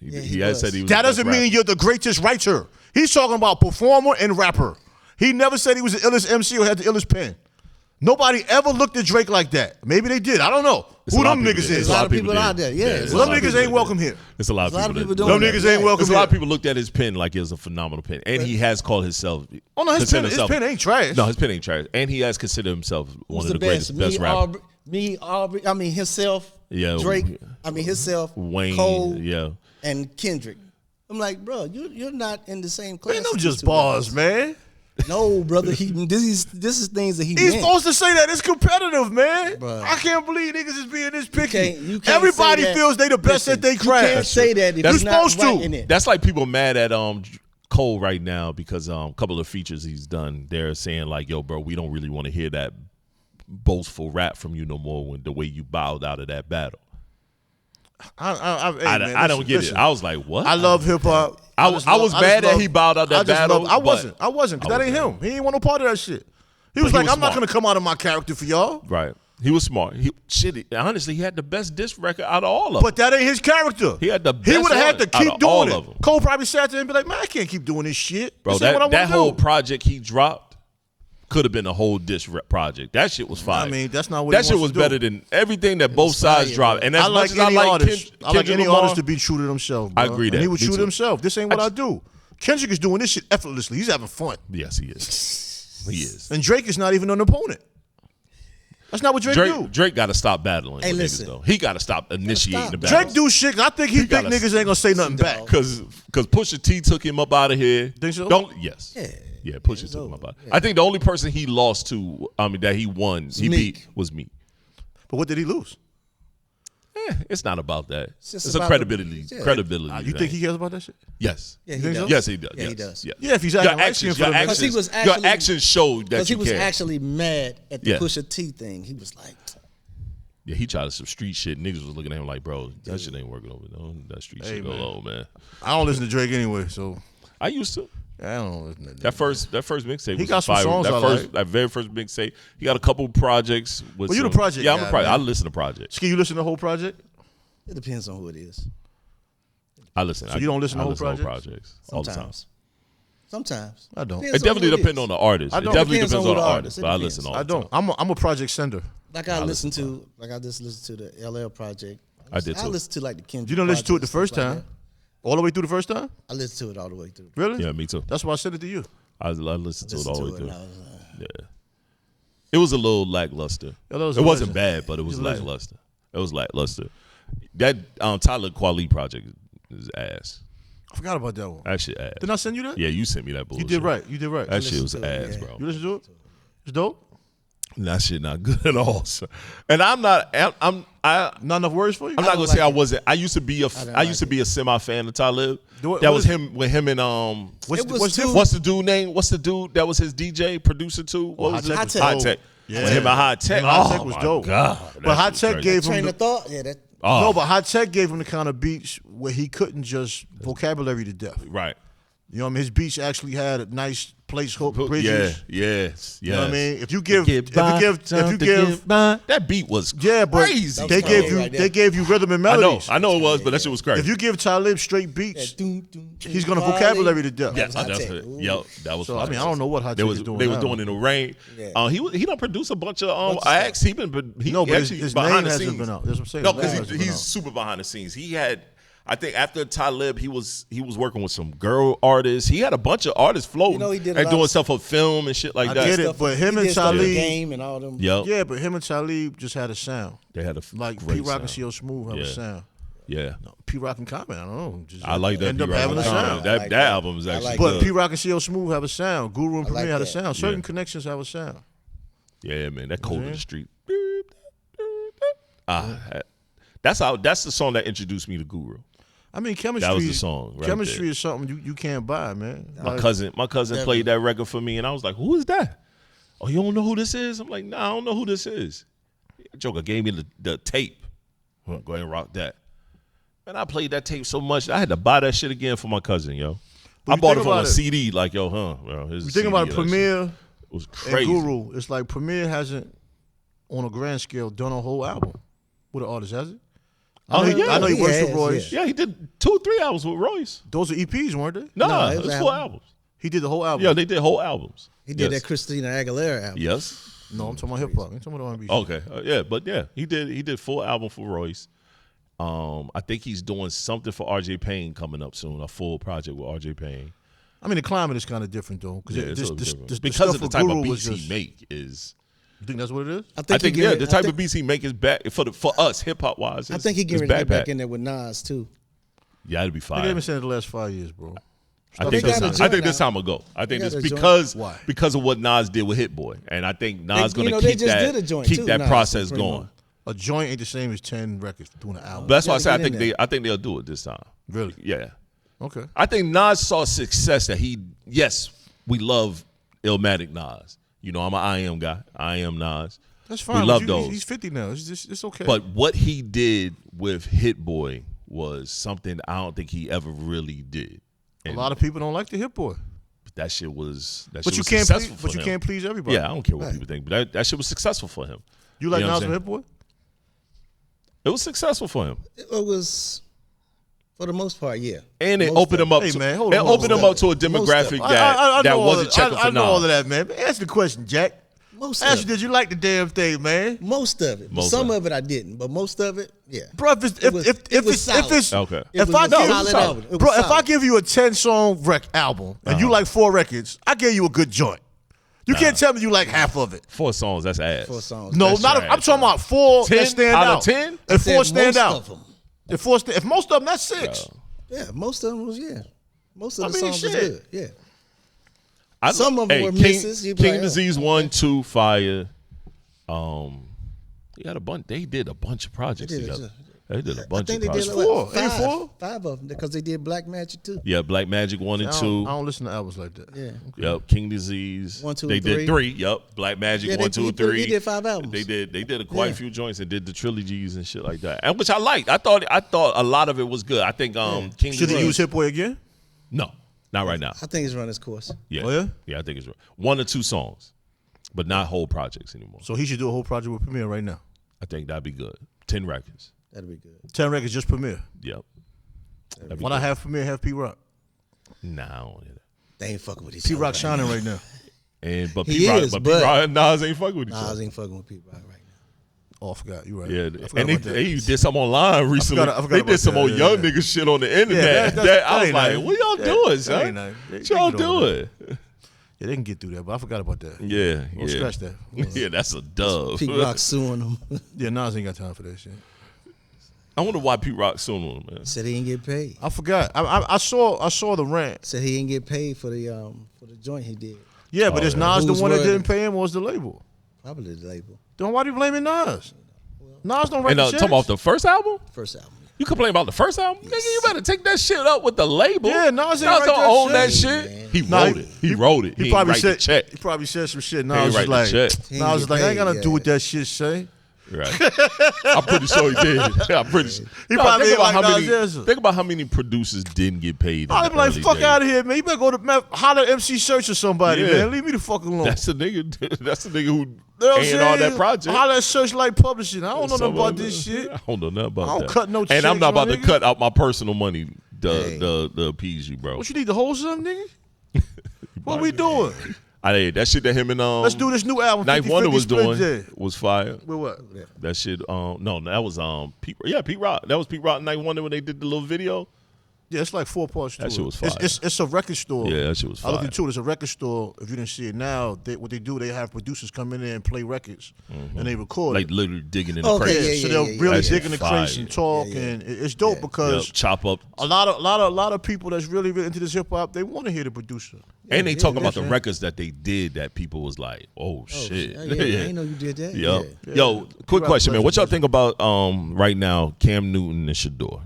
He had said he was. That doesn't mean you're the greatest writer. He's talking about performer and rapper. He never said he was the illest MC or had the illest pen. Nobody ever looked at Drake like that. Maybe they did. I don't know. Who them niggas is? There's a lot of people out there. Yeah. Them niggas ain't welcome here. There's a lot of people doing that. Them niggas ain't welcome here. There's a lot of people looked at his pen like it was a phenomenal pen. And he has called himself. Oh, no, his pen ain't trash. No, his pen ain't trash. And he has considered himself one of the greatest, best rappers. Aubrey, I mean, himself. Yeah. Drake. I mean, himself. Wayne. Cole. Yeah. And Kendrick. I'm like, bro, you're not in the same class. Ain't no just bars, man. No, brother. This is things that He's meant. supposed to say that. It's competitive, man. Bruh. I can't believe niggas is being this picky. You can't Everybody say that. feels they the best at they craft. You can't say that if you're you're not supposed to. writing it. That's like people mad at Cole right now because a couple of features he's done. They're saying like, "Yo, bro, we don't really want to hear that boastful rap from you no more." When the way you bowed out of that battle. I don't get it. I was like, what? I love hip hop. I was mad that he bowed out that battle. I wasn't. Because that ain't him. He ain't want no part of that shit. He was like, I'm not going to come out of my character for y'all. Right. He was smart. Honestly, he had the best diss record out of all of them. But that ain't his character. He had the best. He would have had to keep doing it. Them. Cole probably sat there and be like, man, I can't keep doing this shit. Bro, that whole project he dropped could have been a whole diss project. That shit was fire. I mean, that's not what that shit was better than everything that both sides dropped. And as much as I like any artist to be true to themselves. Bro. I agree that. And he was true to himself. This ain't what I do. Kendrick is doing this shit effortlessly. He's having fun. Yes, he is. He is. And Drake is not even an opponent. That's not what Drake do. Drake got to stop battling. Hey, listen. Niggas, though. He got to stop initiating the battle. Drake do shit. I think he think niggas ain't gonna say nothing back. Because Pusha T took him up out of here. Think so? Yes. Yeah. Yeah, Pusha took him up out. Yeah. I think the only person he lost to, that he won, beat was Meek. But what did he lose? It's not about that. It's a about credibility. You think he cares about that shit? Yes. Yeah, he does. Yes, he does. Yeah, he does. Yeah, if he's acting your actions showed that you Because he was care. actually mad at the Pusha T thing. He was like, yeah, he tried some street shit. Niggas was looking at him like, bro, that shit ain't working over there. That street shit go low, man. I don't listen to Drake anyway, so I used to. I don't listen to that first mixtape. He got some songs that very first mixtape. He got a couple projects. Well, you the project? Yeah, I'm a project. I listen to projects. Skii, you listen to the whole project? it depends on who it is. I listen. So you don't listen to whole projects all the time. Sometimes. I don't. It definitely depends on the artist. It definitely depends on the artist. But I listen all the time. I'm a project sender. Like I just listened to the LL project. I did too. I listened to like the Kendrick. You didn't listen to it the first time? All the way through the first time? I listened to it all the way through. Really? Yeah, me too. That's why I said it to you. I listened to it all the way through. Yeah. It was a little lackluster. It wasn't bad, but it was lackluster. It was lackluster. That Tyler Kweli project is ass. I forgot about that one. That shit ass. Didn't I send you that? Yeah, you sent me that bullshit. You did right. That shit was ass, bro. You listen to it? It's dope? That shit not good at all. So. And I'm not. Not enough words for you. I'm not gonna like say I it. wasn't. I used to be a semi fan of Talib. That was him with him and what's the dude name? What's the dude that was his DJ producer too? What was it? High Tech. High Tech. Yeah. With him and High Tech. High Tech Oh, was my dope. God. But High Tech gave him Train of thought. Yeah, that. no, but High Tech gave him the kind of beats where he couldn't just vocabulary to death. Right. You know what I mean? His beats actually had a nice place hook bridges. Yes. You know what I mean? If you give that beat was crazy. They gave you rhythm and melodies. I know it was, but that shit was crazy. If you give Talib straight beats, he's gonna vocabulary to death. Yes, that was. So I mean, I don't know what High Tech is doing. They was now. doing in the rain. Yeah. He done produced a bunch of acts. But his name hasn't been out. That's what I'm saying. No, His name because hasn't been he's out. super behind the scenes. He had, I think, after Talib, he was working with some girl artists. He had a bunch of artists floating he did a and lot doing of stuff for film and shit like I that. get it, but him and Talib, Game and all them. Yep. yeah, but him and Talib just had a sound. They had a Like great P Rock and sound. CO Smooth have a sound. Yeah. P Rock and Common, I don't know. Just I like that. end up P-Rock having a and sound. Common. That album is actually But good. P Rock and CO Smooth have a sound. Guru and Premier had a that. sound. Certain Yeah. connections have a sound. Yeah, man, that Cold in the Street. That's the song that introduced me to Guru. I mean, chemistry. That was the song right chemistry there. is something you can't buy, man. My cousin played that record for me, and I was like, "Who is that?" Oh, you don't know who this is? I'm like, "Nah, I don't know who this is." Joker gave me the tape. Go ahead and rock that. And I played that tape so much, I had to buy that shit again for my cousin, yo. I bought it from a CD, like, yo, bro. You think about Premier It was crazy. and Guru. It's like Premier hasn't, on a grand scale, done a whole album with an artist, has it? I know he works with Royce. Yeah, he did 2-3 albums with Royce. Those are EPs, weren't they? No, it it was was an 4 album. albums. He did the whole album. Yeah, they did whole albums. He did Yes. that Christina Aguilera album. Yes. No, I'm talking about hip hop. I'm talking about R&B. Okay. He did full album for Royce. I think he's doing something for RJ Payne coming up soon, a full project with RJ Payne. I mean, the climate is kind of different though, Yeah, it's a little different. this because stuff of the with type Guru of was beats just- he make is. You think that's what it is? I I think, think he getting- the type of beats he make is back for us hip hop wise. I think he getting ready to get back in there with Nas too. Yeah, it'd be They fire. haven't said it the last 5 years, bro. I They think got a this joint time now. will go. I think They it's got a joint. because Why? because of what Nas did with Hit Boy, and I think Nas They- going to they keep just did a joint too, Nas, process Supremo. going. A joint ain't the same as 10 records doing an album. But that's why I gotta said get in I think they'll do it this time. Really? Yeah. Okay. I think Nas saw success that we love Illmatic Nas. You know, I'm an I Am guy. I Am Nas. That's fine. We love but those. He's 50 now. It's okay. But what he did with Hit Boy was something I don't think he ever really did. a And lot of people don't like the Hit Boy. that shit was But shit you was can't successful please, for but you him. can't please everybody. Yeah, I don't care what people think, but that shit was successful for him. You like You know what Nas I'm and Hit Boy? It was successful for him. It was, for the most part, yeah. And it Most opened of him up. Hey, to, man, hold it on, opened hold him on. up to a demographic I that know all wasn't that. checking I for know all of Nas. that, man. Ask the question, Jack. Most Ask of you, it. did you like the damn thing, man? Most of it. Most Some of of it I didn't, but most of it, yeah. Bro, if it's It was Okay. if was I a give solid album. It was bro, if I solid. give you a 10-song album and you like 4 records, I gave you a good joint. You can't tell me you like half of it. 4 songs, that's ass. 4 songs. No, That's not. trash, I'm talking about 4 10 that stand out of out. 10? If Said 4 stand most out. of them. If most of them, that's 6. Yeah, most of them was, yeah. Most of I the mean, songs was shit. good, yeah. Some of them were King, misses. You be King like, oh, Disease 1, 2, Fire. They had a bunch. They did a bunch of projects They did, together. They did a I bunch think of they did projects. Four. like Ain't 5. four? 5 of them because they did Black Magic too. Yeah, Black Magic 1 and I 2. don't listen to albums like that. Yeah. Yep, King Disease. 1, 2, they and did 3. 3. Yep, Black Magic Yeah, 1, 2, and 3. He did 5 albums. They did quite a Yeah. few joints and did the trilogies and shit like that, and which I liked. I thought a lot of it was good. I think King Should he Disease. use Hit Boy again? No, not right now. I think it's run its course. Yeah, Oh, yeah? yeah. I think it's 1 or 2 songs, but not whole projects anymore. So he should do a whole project with Premier right now. I think that'd be good. 10 records. That'd be good. 10 records just Premier. Yep. That'd be Why not good. have Premier have P Rock? Nah, I don't hear that. They ain't fucking with each P other. Rock shining right now. But He P Rock, is, but but- P Rock and Nas ain't fucking with each Nas other. ain't fucking with people right now. Oh, I forgot. You right. Yeah, I forgot and about that. they did some online recently. I forgot They about did some that, old yeah, young yeah. nigga shit on the internet. that That I was ain't like, nothing. what y'all Yeah, doing, that son? ain't nothing. They What y'all get over doing? Yeah, they can get through that, but I forgot about that. Yeah, Don't yeah. scratch that. Yeah, that's a dub. Pete Rock suing him. Yeah, Nas ain't got time for that shit. I wonder why Pete Rock suing him, man. Said he didn't get paid. I forgot. I saw the rant. Said he didn't get paid for the joint he did. Yeah, but is yeah. Nas the Who's one that word? didn't pay him, or was the label? Probably the label. Then why do you blaming Nas? Nas don't write And the talking checks. about the first album? First album. You complain about the first album? Nigga, you better take that shit up with the label. Yeah, Nas ain't write don't that own shit. that shit. Man. He Nah, wrote it. He wrote it. He probably ain't write said the check. He probably said some shit. He Nas ain't was write the like, check. He Nas was ain't like, I ain't get got paid, to do with that shit, say. Right. I'm pretty sure he did. I'm pretty sure. He probably think about like how Nas many. Is. Think about how many producers didn't get paid. I'd be like, fuck out of here, man. You better go to holler at MC Search or somebody, Yeah. man. Leave me the fuck alone. That's the nigga. That's the nigga who You know what I'm ain't all that saying? project. Holler at Searchlight Publishing. I don't know nothing about Somebody- this shit. I don't know nothing about I don't that. cut no And checks, I'm not about my to nigga. cut out my personal money to appease you, bro. What you need to hold something, nigga? What we doing? That shit that him and Let's do this new album. Knife 50, Wonder 50 was split doing J. was fire. With what? That shit. No, that was Pete Rock. That was Pete Rock and Knife Wonder when they did the little video. Yeah, it's like 4 parts to That it. shit was fire. It's a record store. Yeah, that shit was I looked fire. into it. It's a record store. If you didn't see it now, what they do, they have producers come in there and play records, and they record Like it. literally digging in the Okay, crates. So they'll really That shit dig in the fire. crates and talk, and it's dope because Chop up. a lot of people that's really into this hip hop, they want to hear the producer. And they talking about the yeah. records that they did that people was like, oh shit. Yeah, I didn't know you did that. Yep. Yeah. Yo, quick Rock question, man. What y'all legends. think about right now Cam Newton and Shador?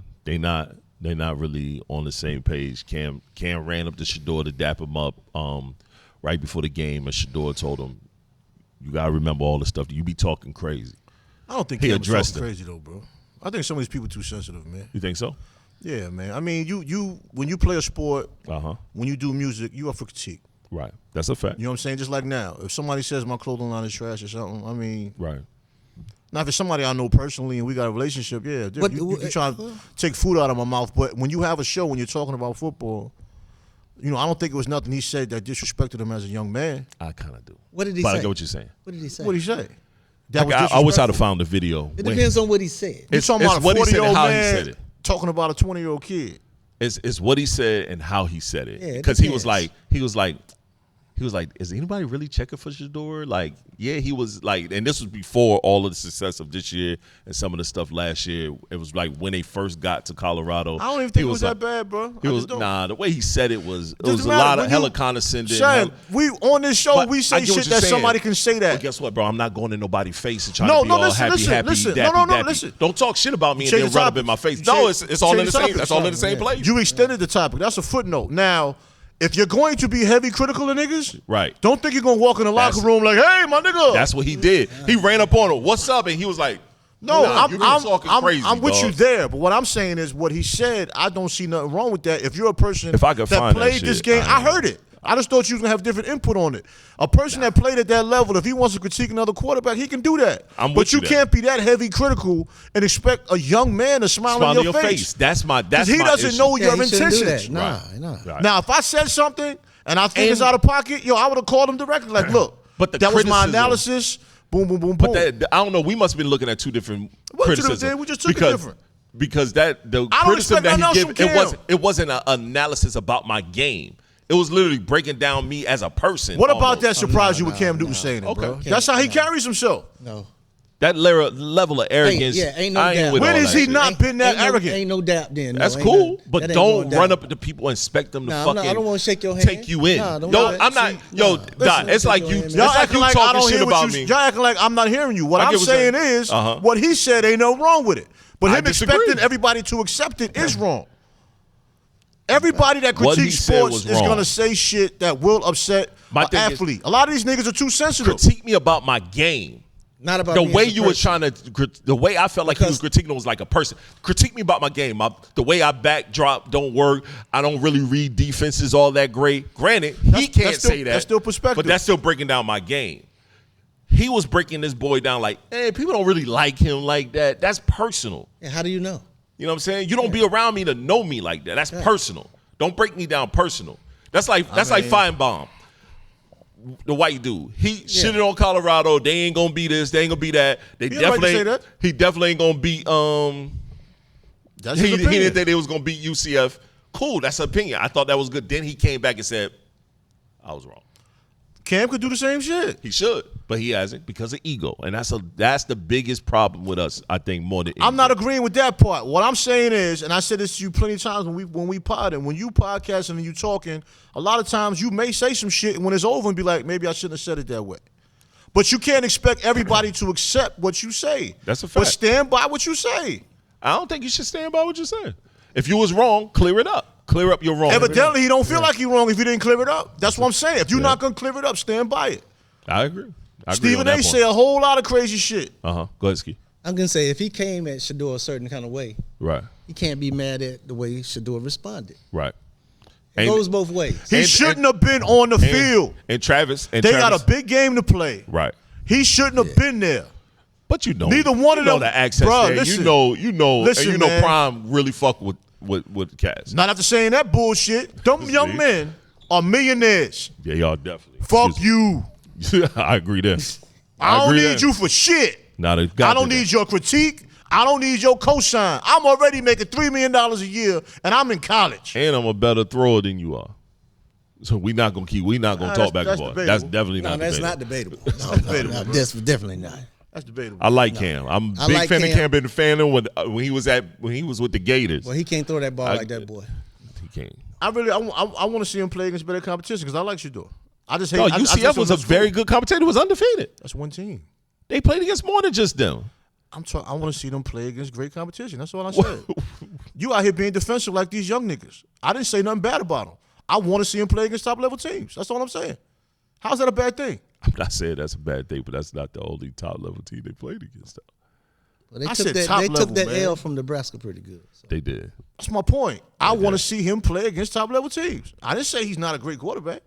They're not really on the same page. Cam ran up to Shador to dap him up right before the game, and Shador told him, "You gotta remember all the stuff that you be talking crazy." I don't think He Cam was addressed talking him. crazy though, bro. I think some of these people too sensitive, man. You think so? Yeah, man. I mean, you when you play a sport, Uh-huh. when you do music, you are for critique. Right. That's a fact. You know what I'm saying? Just like now, if somebody says my clothing line is trash or something, I mean, Right. now if it's somebody I know personally and we got a relationship, yeah, But- you try to take food out of my mouth. But when you have a show when you're talking about football, you know, I don't think it was nothing he said that disrespected him as a young man. I kind of do. What did he But say? I get what you're saying. What did he say? What did he say? That was I wish I'd have disrespectful. found the video. It when- depends on what he said. You It's talking about a what he said and 40-year-old how he man said it. talking about a 20-year-old kid. It's what he said and how he said it. Yeah, it Because he was depends. like, is anybody really checking for Shador? Like, yeah, he was like, and this was before all of the success of this year and some of the stuff last year. It was like when they first got to Colorado. I don't even he think it was that like- bad, bro. He I was just don't. nah. The way he said it was Doesn't a matter. lot of When hella you- condescending. Shane, we on this show, But we I say get what shit you're that saying. somebody can say that. But guess what, bro? I'm not going in nobody's face and trying No, to be no, all listen, happy, listen, happy, listen. dappy, No, dappy. listen. Don't talk shit about me and Change then the run up topic. in my face. Change- No, it's all in change the the same. topic. That's all in the same place. You extended the topic. That's a footnote. Now, if you're going to be heavy critical of niggas, Right. don't think you're gonna walk in the locker That's- room like, "Hey, my nigga." That's what he did. He ran up on him. What's up? And he was like, No, nah, I'm you been talking crazy, I'm with dog. you there. But what I'm saying is, what he said, I don't see nothing wrong with that. If you're a person If I could that find that played this shit, game, I I heard it. I just thought you was gonna have different input on it. A person that played at that level, if he wants to critique another quarterback, he can do that. I'm but with you you there. can't be that heavy critical and expect a young man to smile Smile in your face. That's my. That's he my doesn't issue. know Yeah, your he shouldn't do intentions. that. Nah. Right. Now, if I said something and I think And- it's out of pocket, yo, I would have called him directly. Like, look, But the that was my criticism- analysis. Boom, boom, boom, boom. But that, I don't know. We must have been looking at two different What two different criticisms. things? We just took it different. Because that the I don't criticism expect that nothing he else gave, from Cam. it wasn't an analysis about my game. It was literally breaking down me as a person. What about almost. that surprised you with Cam Newton saying it, Okay. bro? That's how he carries himself. No. That level of arrogance? Ain't no I ain't doubt. with When all has that he shit. not been that arrogant? Ain't no doubt then. No, That's ain't cool, nothing. but That ain't don't going run down. up to people and expect them to Nah, fucking I don't wanna shake your hand. take you in. Nah, don't No, do that. I'm not. See, Yo, nah. Dot, Listen, it's like shake you. your It's hand, man. like you talking shit about me. Y'all acting like I'm not hearing you. What I I'm get what saying you're is, saying. what he said ain't no wrong with it. But I him disagree. expecting everybody to accept it is wrong. Everybody that What he critiques said sports was is wrong. gonna say shit that will upset My an thing is- athlete. A lot of these niggas are too sensitive. Critique me about my game. Not about The me way as a you were person. trying to, the way I felt like he was critiquing was like a person. Critique me about my game. The way I backdrop don't work. I don't really read defenses all that great. Granted, he can't that's still- say that. that's still perspective. But that's still breaking down my game. He was breaking this boy down like, hey, people don't really like him like that. That's personal. Yeah, how do you know? You know what I'm saying? You don't be around me to know me like that. That's personal. Don't break me down personal. That's like Feinbaum, the white dude. He shitted on Colorado. They ain't gonna be this. They ain't gonna be that. They He had a right to definitely say that. He definitely ain't gonna beat. That's He his didn't opinion. think they was gonna beat UCF. Cool, that's an opinion. I thought that was good. Then he came back and said, I was wrong. Cam could do the same shit. He should, but he hasn't because of ego, and that's the biggest problem with us. I think more than I'm ego. not agreeing with that part. What I'm saying is, and I said this to you plenty of times when we pod, and when you podcasting and you talking, a lot of times you may say some shit, and when it's over, and be like, maybe I shouldn't have said it that way. But you can't expect everybody to accept what you say. That's a fact. But stand by what you say. I don't think you should stand by what you're saying. If you was wrong, clear it up. Clear up your wrong. Evidently, he don't feel like you're wrong if you didn't clear it up. That's what I'm saying. If you're not going to clear it up, stand by it. I agree. Stephen A. say a whole lot of crazy shit. Go ahead, Ski. I'm going to say if he came at Shador a certain kind of way, Right. he can't be mad at the way Shador responded. Right. It goes both ways. He shouldn't have been on the field. And Travis. They got a big game to play. Right. He shouldn't have been there. But you know, neither one of them. the access Bruh, there. listen, Listen, man. Prime really fuck with cats. Not after saying that bullshit. Them young men are millionaires. Yeah, y'all definitely. Fuck you. I agree there. I don't need you for shit. I don't need your critique. I don't need your cosign. I'm already making $3 million a year, and I'm in college. And I'm a better thrower than you are. So we not gonna talk back and forth. That's definitely not debatable. That's not debatable. No, that's definitely not. That's debatable. I like Cam. I'm a big fan of Cam. Been a fan of him when he was with the Gators. Well, he can't throw that ball like that, boy. He can't. I want to see him play against better competition because I like Shador. I just hate. UCF was a very good competitor. Was undefeated. That's one team. They played against more than just them. I want to see them play against great competition. That's all I said. You out here being defensive like these young niggas. I didn't say nothing bad about them. I want to see him play against top-level teams. That's all I'm saying. How's that a bad thing? I'm not saying that's a bad thing, but that's not the only top-level team they played against. Well, they took that L from Nebraska pretty good. So. They did. That's my point. I want to see him play against top-level teams. I didn't say he's not a great quarterback.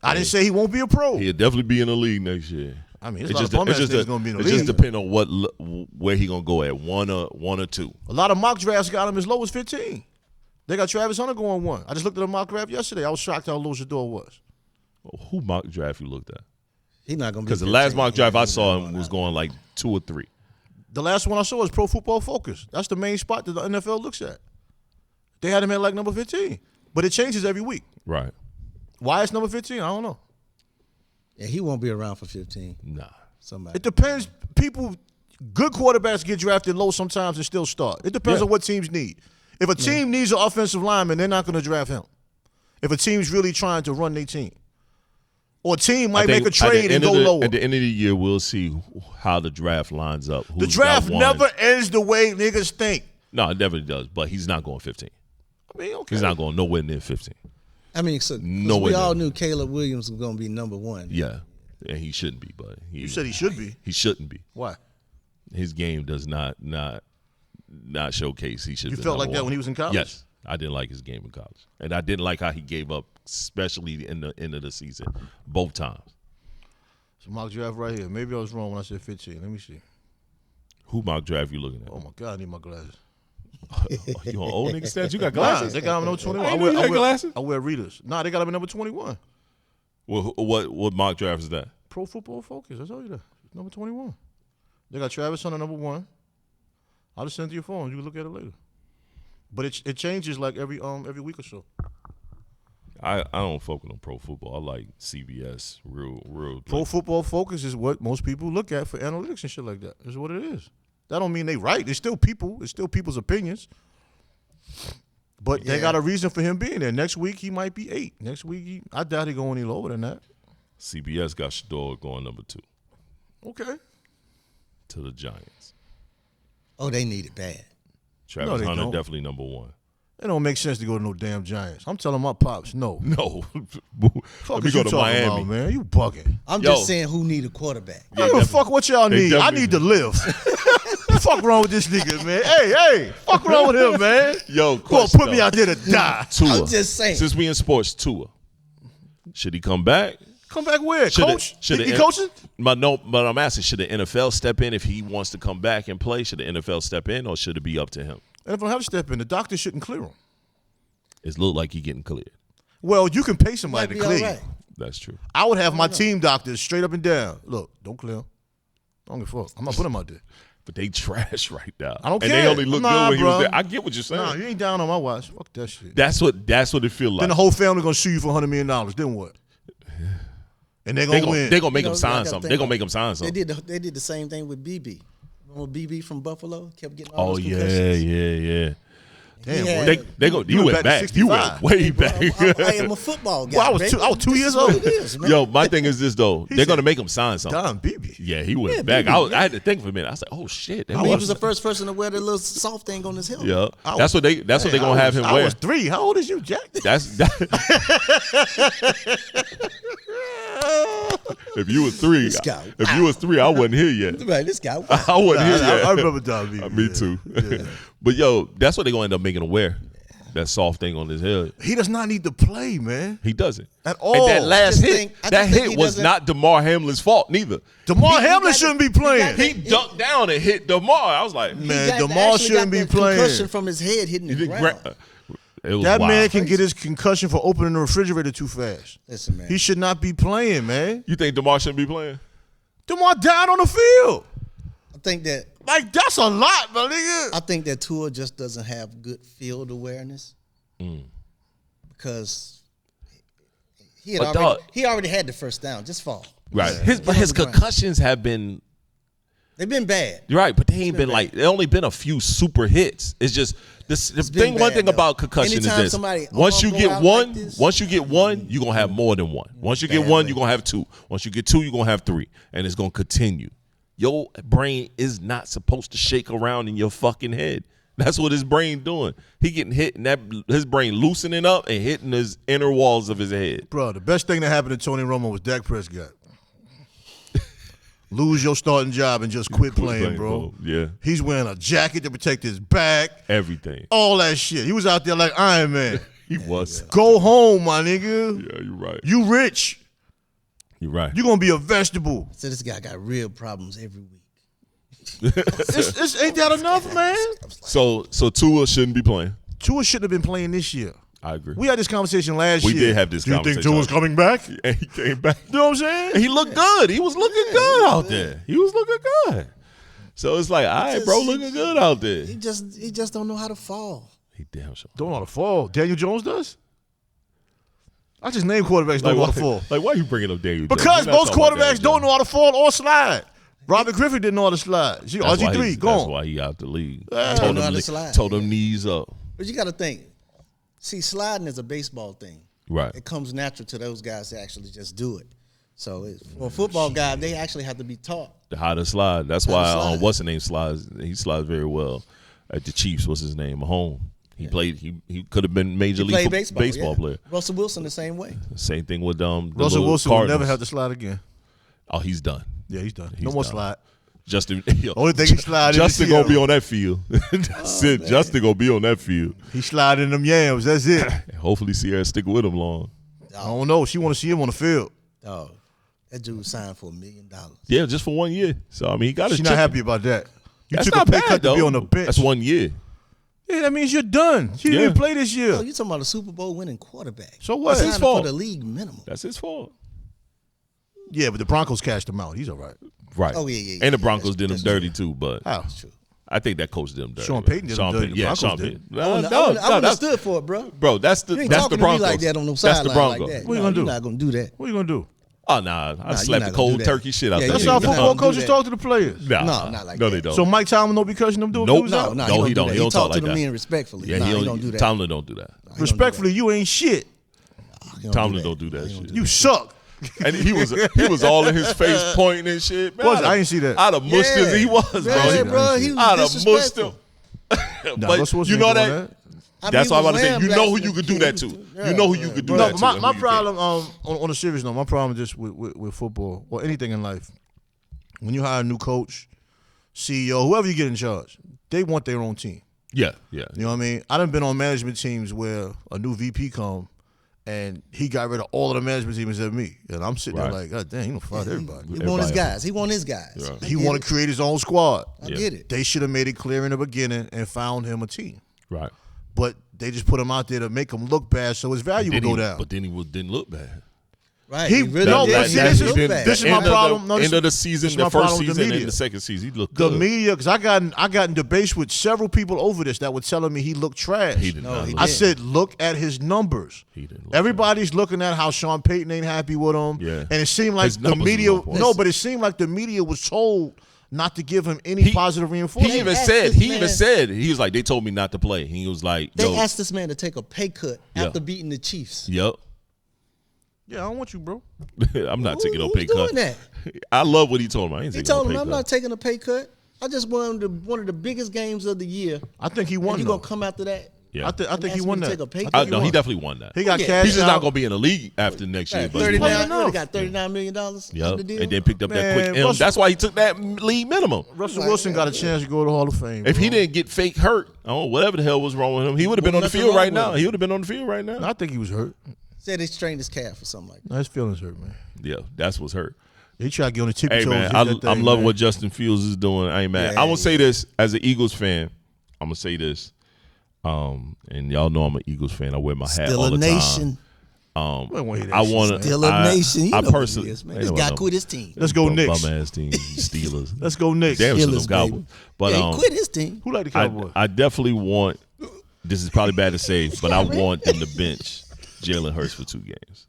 I didn't say he won't be a pro. He'll definitely be in the league next year. I mean, it's going to be in the league. It just depends on where he going to go at, one or two. A lot of mock drafts got him as low as 15. They got Travis Hunter going 1. I just looked at a mock draft yesterday. I was shocked how low Shador was. Well, who mock draft you looked at? He's not going to be. Because the last mock draft I saw him was going like 2 or 3. The last one I saw was Pro Football Focus. That's the main spot that the NFL looks at. They had him at like number 15. But it changes every week. Right. Why it's number 15? I don't know. Yeah, he won't be around for 15. Nah. Somebody. It depends. Good quarterbacks get drafted low sometimes and still start. It depends on what teams need. If a team needs an offensive lineman, they're not going to draft him. If a team's really trying to run their team. Or a team might make a trade and go lower. At the end of the year, we'll see how the draft lines up. The draft never ends the way niggas think. No, it never does, but he's not going 15. I mean, okay. He's not going nowhere near 15. I mean, so we all knew Caleb Williams was going to be number 1. Yeah, and he shouldn't be, but you said he should be. He shouldn't be. Why? His game does not showcase. He should. You felt like that when he was in college? Yes, I didn't like his game in college, and I didn't like how he gave up, especially in the end of the season, both times. So mock draft right here. Maybe I was wrong when I said 15. Let me see. Who mock draft you looking at? Oh my God, I need my glasses. You on old nigga stats? You got glasses? They got him number 21. I wear glasses. I wear readers. Nah, they got him at number 21. Well, what mock draft is that? Pro Football Focus. I told you that. Number 21. They got Travis Hunter number 1. I'll just send it to your phone. You can look at it later. But it changes like every week or so. I don't focus on pro football. I like CBS real. Pro Football Focus is what most people look at for analytics and shit like that. It's what it is. That don't mean they right. It's still people. It's still people's opinions. But they got a reason for him being there. Next week he might be 8. Next week I doubt he go any lower than that. CBS got Shador going number 2. Okay. To the Giants. Oh, they need it bad. Travis Hunter definitely number 1. It don't make sense to go to no damn Giants. I'm telling my pops, no. Let me go to Miami. About, man? You bugging. I'm just saying who need a quarterback. I don't give a fuck what y'all need. I need to live. Fuck wrong with this nigga, man. Hey, fuck wrong with him, man. Yo, put me out there to die. Tua. I'm just saying. Since we in sports, Tua. Should he come back? Come back where? Coach? He coaching? But I'm asking, should the NFL step in if he wants to come back and play? Should the NFL step in or should it be up to him? NFL have to step in. The doctor shouldn't clear him. It look like he getting cleared. Well, you can pay somebody to clear you. That's true. I would have my team doctors straight up and down. Look, don't clear him. Don't give a fuck. I'm not putting him out there. But they trash right now. I don't care. And they only look good when he was there. I get what you're saying. Nah, you ain't down on my watch. Fuck that shit. That's what it feel like. Then the whole family gonna sue you for $100 million. Then what? And they're gonna win. They're gonna make him sign something. They're gonna make him sign something. They did the same thing with BB. Remember BB from Buffalo kept getting Oh all those concussions? yeah. Damn, Yeah. boy. You went back. You 65. went way back. I am a football guy. Well, I was baby. 2 years This is what old. it is, man. Yo, my thing is this though. They're gonna make him sign something. Don Beebe. Yeah, he went Yeah, back. baby, I had to think for a minute. I was like, oh shit. I mean, he was the first person to wear the little soft thing on his helmet. Yeah, that's what they gonna have him I wear. was 3. How old is you, Jack? If you was 3, This guy, if you was 3, I wasn't here yet. Right, this guy. I wasn't here yet. I remember Don Beebe. Me too. But yo, that's what they're gonna end up making him wear. That soft thing on his head. He does not need to play, man. He doesn't At all. And that last I hit, just that think hit he was doesn't- not DeMar Hamlin's fault neither. DeMar Hamlin got shouldn't the- be playing. He ducked down and hit DeMar. I was like, Man, He DeMar actually shouldn't got be that playing. Concussion from his head hitting the ground. It was That wild. man can get his concussion for opening the refrigerator too fast. Listen, man. He should not be playing, man. You think DeMar shouldn't be playing? DeMar down on the field. I think that Like, that's a lot, my nigga. I think that Tua just doesn't have good field awareness because he already had the first down. Just fall. Right. Get But on his the ground. concussions have been They've been bad. right, but they ain't been like there only been a few super hits. It's just this the been thing. One bad, thing though. about concussion Anytime is this: somebody once you go get out one, like this, you're gonna have more than one. Once you get Bad one, way. you're gonna have 2. Once you get 2, you're gonna have 3, and it's gonna continue. Your brain is not supposed to shake around in your fucking head. That's what his brain doing. He getting hit, and his brain loosening up and hitting his inner walls of his head. Bro, the best thing that happened to Tony Romo was Dak Prescott. Lose your starting job and just quit playing, bro. Yeah, He's wearing a jacket to protect his back. everything. All that shit. He was out there like Iron Man. He was. Go home, my nigga. Yeah, you're right. You rich. You're right. You gonna be a vegetable. So this guy got real problems every week. Ain't that enough, man? So Tua shouldn't be playing. Tua shouldn't have been playing this year. I agree. We had this conversation last year. We did have this Do you conversation. think Tua's coming back? You And he came back. know what I'm saying? He looked good. He was looking good out there. He was looking good. So it's like, all right, bro, looking good out there. He just don't know how to fall. He damn sure. Don't know how to fall. Daniel Jones does? I just named quarterbacks don't know how to fall. Like, why are you bringing up Daniel Jones? Because We're not most talking about quarterbacks Daniel don't know how to fall or slide. Robert Griffin didn't know how to slide. See, Jones. RG3, That's gone. why he out the league. Yeah. Don't know how to slide. Told him knees up. But you got to think. See, sliding is a baseball thing. Right. It comes natural to those guys to actually just do it. So for a football guy, they actually have to be taught. How to slide. That's How to why slide. what's his name slides. He slides very well at the Chiefs. What's his name? Mahomes. He played. He could have been major He league played baseball yeah. player. Russell Wilson the same way. Same thing with the Russell little Wilson will Cardinals. never have to slide again. Oh, he's done. Yeah, he's done. He's no more done. slide. Justin. Yo, Only thing he slide in Justin is gonna be Seattle. on that field. That's it. Justin gonna be on that field. He slide in them yams. That's it. Hopefully Sierra stick with him long. I don't know. She want to see him on the field. Oh, that dude signed for $1 million. Yeah, just for 1 year. So I mean, he got his She's not chicken. happy about that. You That's took not a pay bad cut though. to be on the bench. That's 1 year. Yeah, that means you're done. She didn't Yeah. even play this year. Oh, you talking about a Super Bowl winning quarterback? So what? Signing That's his fault. for the league minimum. That's his fault. Yeah, but the Broncos cashed him out. He's all right. Right. Oh, yeah. And the Broncos did him that's dirty too, but How? That's true. I think that coach did him dirty. Sean Payton did him dirty. The Yeah, Broncos Sean did. Payton. I that's, stood for it, bro. bro, that's the You ain't that's talking the to me Broncos. like that on no That's the sideline Broncos. like that. What you No, gonna do? You're not gonna do that. What are you gonna do? Oh nah, I Nah, slapped you're the not cold gonna do that. turkey shit out Yeah, there. That's you're how not football do coaches that. talk to the players. Nah, No, not like no, that. they don't. So Mike Tomlin don't be cussing them dudes Nope. out? No, No, he he don't. don't. He He don't talk talk to like the that. men respectfully. Yeah, Nah, he he don't do that. Tomlin don't do that. Respectfully, you ain't shit. He don't Tomlin do don't do that shit. You suck. And he was all in his face pointing and shit. Man, Was it? I didn't see that. I'd have mushed him. He was, bro. Yeah, bro, he was I'd have mushed him. disrespectful. Nah, But Russell Wilson you know ain't doing that. I mean, That's he why I'm was about to say. wearing You know black who and you could the do that kid. to. Yeah, You know who you could do No, that to. my and who you problem can't. on a serious note, my problem just with football or anything in life, when you hire a new coach, CEO, whoever you get in charge, they want their own team. Yeah. You know what I mean? I done been on management teams where a new VP come and he got rid of all of the management team except me, and I'm sitting there Right. like, God damn, he done fired everybody. He want his guys. He want his guys. Yeah. I He get want it. to create his own squad. I get it. They should have made it clear in the beginning and found him a team, Right. but they just put him out there to make him look bad, so his value would go down. But then he didn't look bad. Right. He- really no, did. but He see, didn't this is- look then bad. this is the my end of problem. The No, this- end of the this season, is my the first problem with the season, media. and the second season, he looked The good. media, because I got in debates with several people over this that were telling me he looked trash. He did not. he look I good. said, look at his numbers. He didn't look Everybody's looking at how Sean Payton ain't happy with him. Yeah. And it seemed like His the numbers media was on point. no, but it seemed like the media was told not to give him any positive reinforcement. He even said he was like, they told me not to play. He was like, they asked this man to take a pay cut after beating the Chiefs. Yep. Yeah, I don't want you, bro. I'm not taking no pay cut. Doing that? I love what he told him. He told him, I'm not taking a pay cut. I just won one of the biggest games of the year. I think he won. You gonna come after that? Yeah. I think he won that. No, he definitely won that. He got cash. He's just not gonna be in the league after next year. But He got $39 million. Yep. The deal. And then picked up that quick M. That's why he took that league minimum. Russell Wilson got a chance to go to the Hall of Fame. If he didn't get fake hurt, whatever the hell was wrong with him, he would have been on the field right now. He would have been on the field right now. I think he was hurt. Said he strained his calf or something like that. No, his feelings hurt, man. Yeah, that's what's hurt. He tried to get on the tippy toes. Hey, man, I'm loving what Justin Fields is doing. I ain't mad. Yeah, I'm going to say this as an Eagles fan. I'm going to say this. And y'all know I'm an Eagles fan. I wear my hat all the time. I want to. Still a nation. You I know personally, what it is, man. This guy quit his team. Let's go Knicks. Bum ass team, Steelers. Let's go Knicks. Damn, Steelers, some Cowboys. But he quit his team. Who like the Cowboys? I definitely want. This is probably bad to say, but I want them to bench Jalen Hurts for 2 games.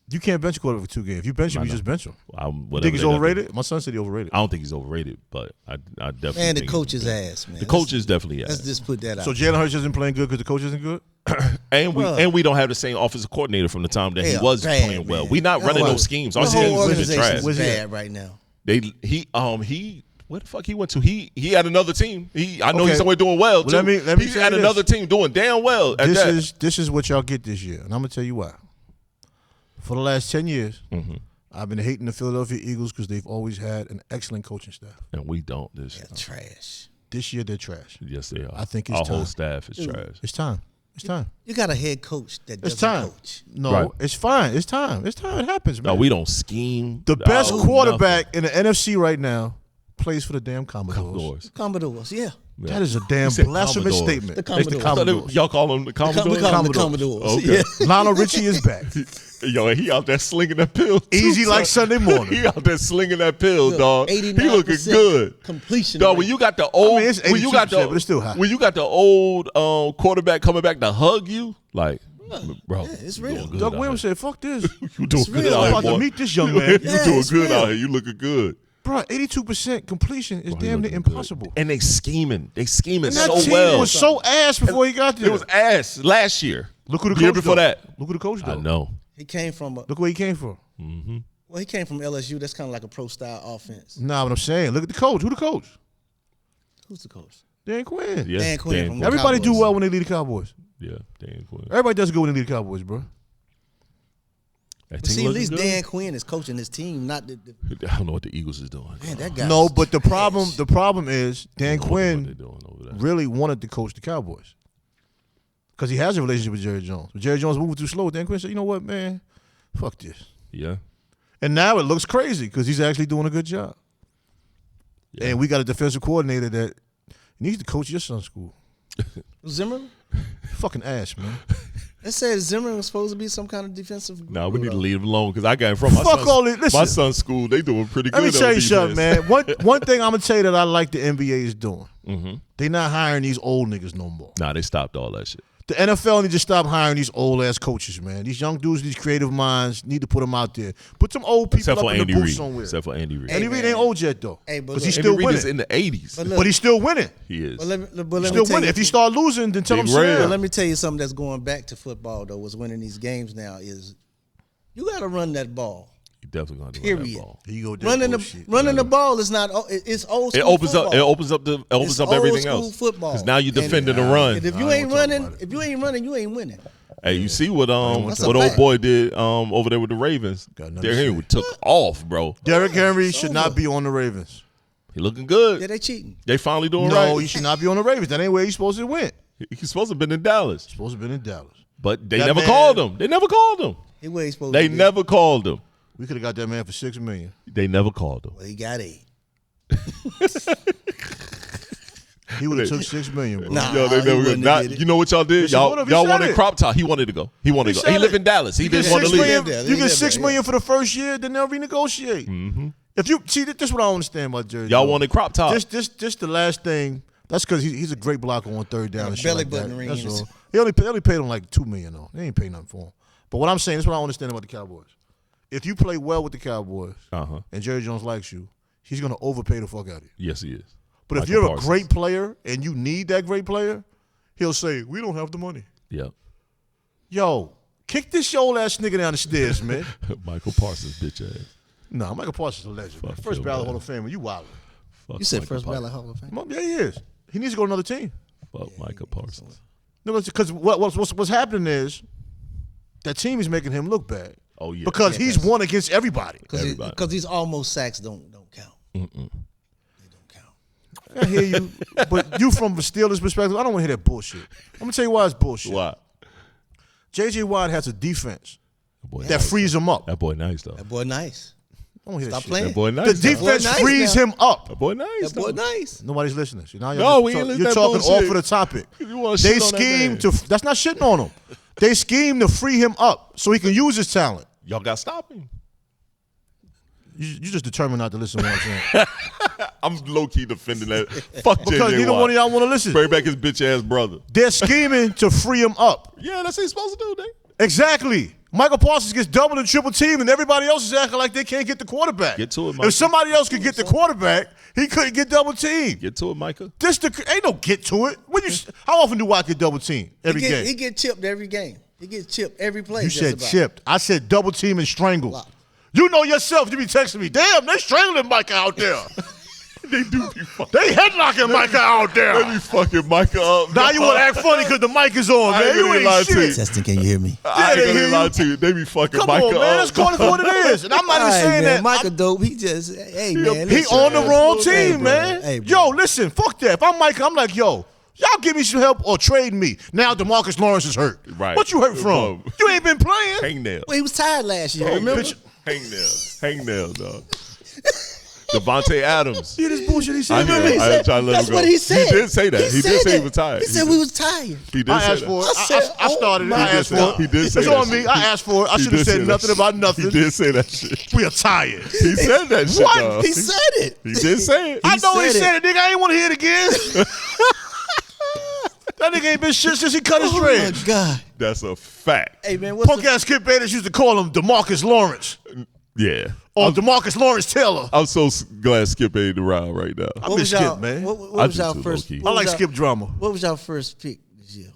You can't bench a quarterback for 2 games. If you bench him, you just bench him. You think he's overrated? My son said he's overrated. I don't think he's overrated, but I definitely. Man, the think coach's ass, man. The coach is definitely ass. Let's just put that out. So Jalen Hurts isn't playing good because the coach isn't good? And we don't have the same offensive coordinator from the time that he was playing well. We not running those schemes. Our The whole schemes is organization trash. is bad right now. He where the fuck he went to? He had another team. I know he's somewhere doing well too. Let me He's had another team doing damn well. This is what y'all get this year, and I'm gonna tell you why. For the last 10 years, I've been hating the Philadelphia Eagles because they've always had an excellent coaching staff. And we don't this year. Trash. This year they're trash. Yes, they are. I think it's our time. whole staff is trash. It's time. It's time. You got a head coach that doesn't coach. No, Right. it's fine. It's time. It's time. It happens, man. No, we don't scheme. The best quarterback in the NFC right now plays for the damn Commodores. Commodores, yeah. That is a damn blasphemous statement. The Commodores. It's the Commodores. Y'all call them the Commodores? We call them the Commodores. Okay. Yeah. Lionel Richie is back. Yo, he out there slinging that pill. Too, Easy like Sunday morning. He out there slinging that pill, dog. He 89% looking good. Completion. Dog, when you got the old, it's 82%, when you got the, but it's still high. When you got the old quarterback coming back to hug you, like, bro, it's real. Doug Williams said, "Fuck this. You doing good real. out I'm here, about to boy. meet this young man." You doing good out here. You looking good. Bro, 82% completion is damn near impossible. And they scheming. They scheming And that so team well. was so ass before he got there. It was ass last year. Look who the year coach before though. that. Look who the coach though. I know. He came from Look where he came from. well, he came from LSU. That's kind of like a pro style offense. Nah, what I'm saying, look at the coach. Who the coach? Who's the coach? Dan Quinn. Yeah, Dan Quinn from the Everybody do Cowboys. well when they lead the Cowboys. Yeah, Dan Quinn. Everybody does good when they lead the Cowboys, bro. That But team see, at looking least good? Dan Quinn is coaching his team, not the I don't know what the Eagles is doing. man. That guy. No, but the problem is Dan What they're Quinn doing over there. really wanted to coach the Cowboys because he has a relationship with Jerry Jones. But Jerry Jones moving too slow. Dan Quinn said, "You know what, man? Fuck this." Yeah. And now it looks crazy because he's actually doing a good job. Yeah. And we got a defensive coordinator that needs to coach your son's school. Zimmerman. Fucking ass, man. They said Zimmerman was supposed to be some kind of defensive. No, we need to leave him alone because I got him from my Fuck son's, all this. Listen. my son's school. They doing pretty good. Let me tell on you something, defense. man. One thing I'm gonna tell you that I like the NBA is doing. Mm-hmm. They not hiring these old niggas no more. Nah, they stopped all that shit. The NFL need to stop hiring these old ass coaches, man. These young dudes, these creative minds, need to put them out there. Put some old people Except up for in Andy the booth Reid. somewhere. Except for Andy Reid. Andy Reid ain't old yet though, Hey, but because look, he's Andy still Reid winning. is in the 80s. But look, But he's still winning. He is. But let me Still tell winning. you, If he start losing, then tell him Big sit Red. But down. let me tell you something that's going back to football though. Was winning these games now is you got to run that ball. He definitely going to run that Period. ball. Here you go. Running the ball is not. It's old It school opens football. up. It opens up the. Opens It's up old everything school else. football. Because now you're And- defending the run. And if I you don't ain't wanna talk running, about it. if you ain't running, you ain't winning. Hey, you see what That's a what old fact. boy did over there with the Ravens? Got nothing Derrick to Henry say. took off, bro. Derrick Henry should over. not be on the Ravens. He looking good. Yeah, they cheating. They finally doing No, right. he should not be on the Ravens. That ain't where he's supposed to win. He's supposed to have been in Dallas, Supposed to have been in Dallas. but they That never man- called him. They never called him. He where he supposed They to be. never called him. We could have got that man for $6 million. They never called him. Well, he got 8. He would have took $6 million, bro. Nah. Yo, they he never wouldn't not. have did it. You know what y'all did? Yes, he would've. He Y'all said wanted it. crop top. He wanted to go. He wanted to go. He said lived it. in Dallas. He You get didn't want to $6 leave. million. there. You He get lived $6 there, million for the first year, then they'll renegotiate. Mm-hmm. If you see, this is what I don't understand about Jerry. Y'all Jones. wanted crop top. This the last thing. That's because he's a great blocker on third down. And And shit belly like button that. rings. That's all. They only paid him like $2 million though. They ain't paid nothing for him. But what I'm saying, this is what I don't understand about the Cowboys. If you play well with the Cowboys Uh-huh. and Jerry Jones likes you, he's going to overpay the fuck out of you. Yes, he is. But if Michael you're Parsons. a great player and you need that great player, he'll say, we don't have the money. Yeah. Yo, kick this old ass nigga down the stairs, man. Michael Parsons, bitch ass. Nah, Michael Parsons is a legend. Man. Fuck First Phil, ballot man. Hall of Famer. You wild. Fuck You said Michael first Parsons. ballot Hall of Fame. Yeah, he is. He needs to go to another team. Fuck Michael Parsons. No, because what's happening is that team is making him look bad. Oh, yeah. Because he's won against everybody. Everybody. Because these almost sacks don't count. They don't count. I hear you, but you from the Steelers' perspective, I don't want to hear that bullshit. I'm gonna tell you why it's bullshit. Why? J.J. Watt has a defense That boy that nice, frees him up. That boy nice, though. That boy nice. I don't hear that Stop shit. playing. That boy nice. The though. defense nice frees now. him up. That boy nice. That boy though. nice. Nobody's listening. So now No, we ain't listening you're to that talking bullshit. off of the topic. You wanna They shit on that scheme man. to. That's not shitting on him. They scheme to free him up so he can use his talent. Y'all got to stop him. You just determined not to listen to what I'm saying. I'm low-key defending that. Fuck Because J.J. neither Watt. one of y'all want to listen. Bring back his bitch-ass brother. They're scheming to free him up. Yeah, that's what he's supposed to do, nigga. Exactly. Michael Parsons gets double and triple teamed, and everybody else is acting like they can't get the quarterback. Get to it, Michael. If somebody else could get the quarterback, he couldn't get double teamed. Get to it, Micah. Ain't no get to it. How often do Watt get double teamed? Every game. He get chipped every game. He gets chipped every play. You just said about. chipped. I said double team and strangle. Wow. You know yourself. You be texting me. Damn, they strangling Micah out there. They do be fucking. They headlocking Micah out They there. be fucking Micah up. Now you want to act funny because the mic is on, I man. ain't You gonna ain't lie to you. shit. Testing, can you hear me? I ain't they gonna hear lie you. to you. They be fucking Come Micah on, man. up. Let's call it for what it is. And I'm not even All right, saying man. that. Micah dope. He just, hey, man. He listen, on the man. wrong Hey, team, bro. man. Hey, bro. Yo, listen, fuck that. If I'm Micah, I'm like, yo, y'all give me some help or trade me. Now DeMarcus Lawrence is hurt. Right. What you hurt from? You ain't been playing. Hangnail. Well, he was tired last year, remember? Hangnail, dog. Devontae Adams. See this bullshit he I said? hear Remember, he it. I said- ain't trying to let that's him go. what he said. He did say that. He did say he that. was tired. He said we was tired. He did I say asked for that. it. I started it. I did asked say for that. it. He did say It's that on me. shit. I asked for it. I He should have did say said that nothing shit. about nothing. He did say that shit. We are tired. He said that shit, What? dog. He said it. He did say it. I know he said said it, nigga. I ain't want to hear it again. That nigga ain't been shit since he cut his Oh, dreads. my God. That's a fact. Hey, man, what's Punk ass Skip Bayless used to call him DeMarcus Lawrence Yeah. or DeMarcus Lawrence Taylor. I'm so glad Skip ain't around right now. I what miss was y'all, Skip, man. What I was do y'all too, first? low-key. I what like was y'all- Skip drama. What was y'all first pick this year?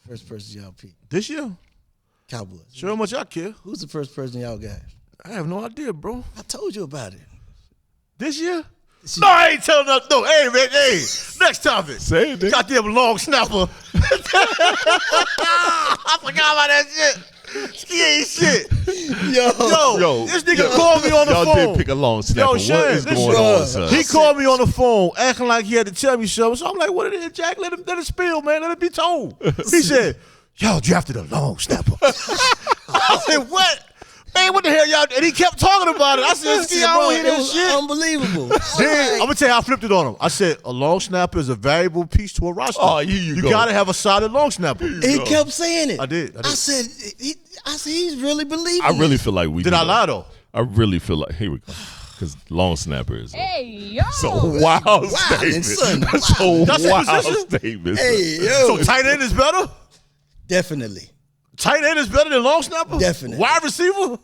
First person y'all picked? This year? Cowboys. Sure how much I care. Who's the first person y'all got? I have no idea, bro. I told you about it. This year? This year. No, I ain't telling nothing. No, hey, man, hey. Next topic. Say it, nigga. Goddamn long snapper. I forgot about that shit. Ski ain't shit. Yo, this nigga called me on the y'all phone. did pick a long snapper. What Shane, is listen, going on, son? He called me on the phone acting like he had to tell me something. So I'm like, what it is, Jack? Let it spill, man. Let it be told. He said, y'all drafted a long snapper. I said, what? Man, what the hell y'all? And he kept talking about it. I said, Ski, I don't hear It that was shit. unbelievable. Then, I'm gonna tell you how I flipped it on him. I said, a long snapper is a valuable piece to a roster. Oh, here you go. gotta have a solid long snapper. He kept saying it. I did. I said, he's really believing. I really feel like we Did do I that. lie though? I really feel like, here we go. Because long snapper is so Wow, wild and statement. son, That's a That's his wild position? statement. Hey, yo. So tight end is better? Definitely. Tight end is better than long snapper? Definitely. Wide receiver?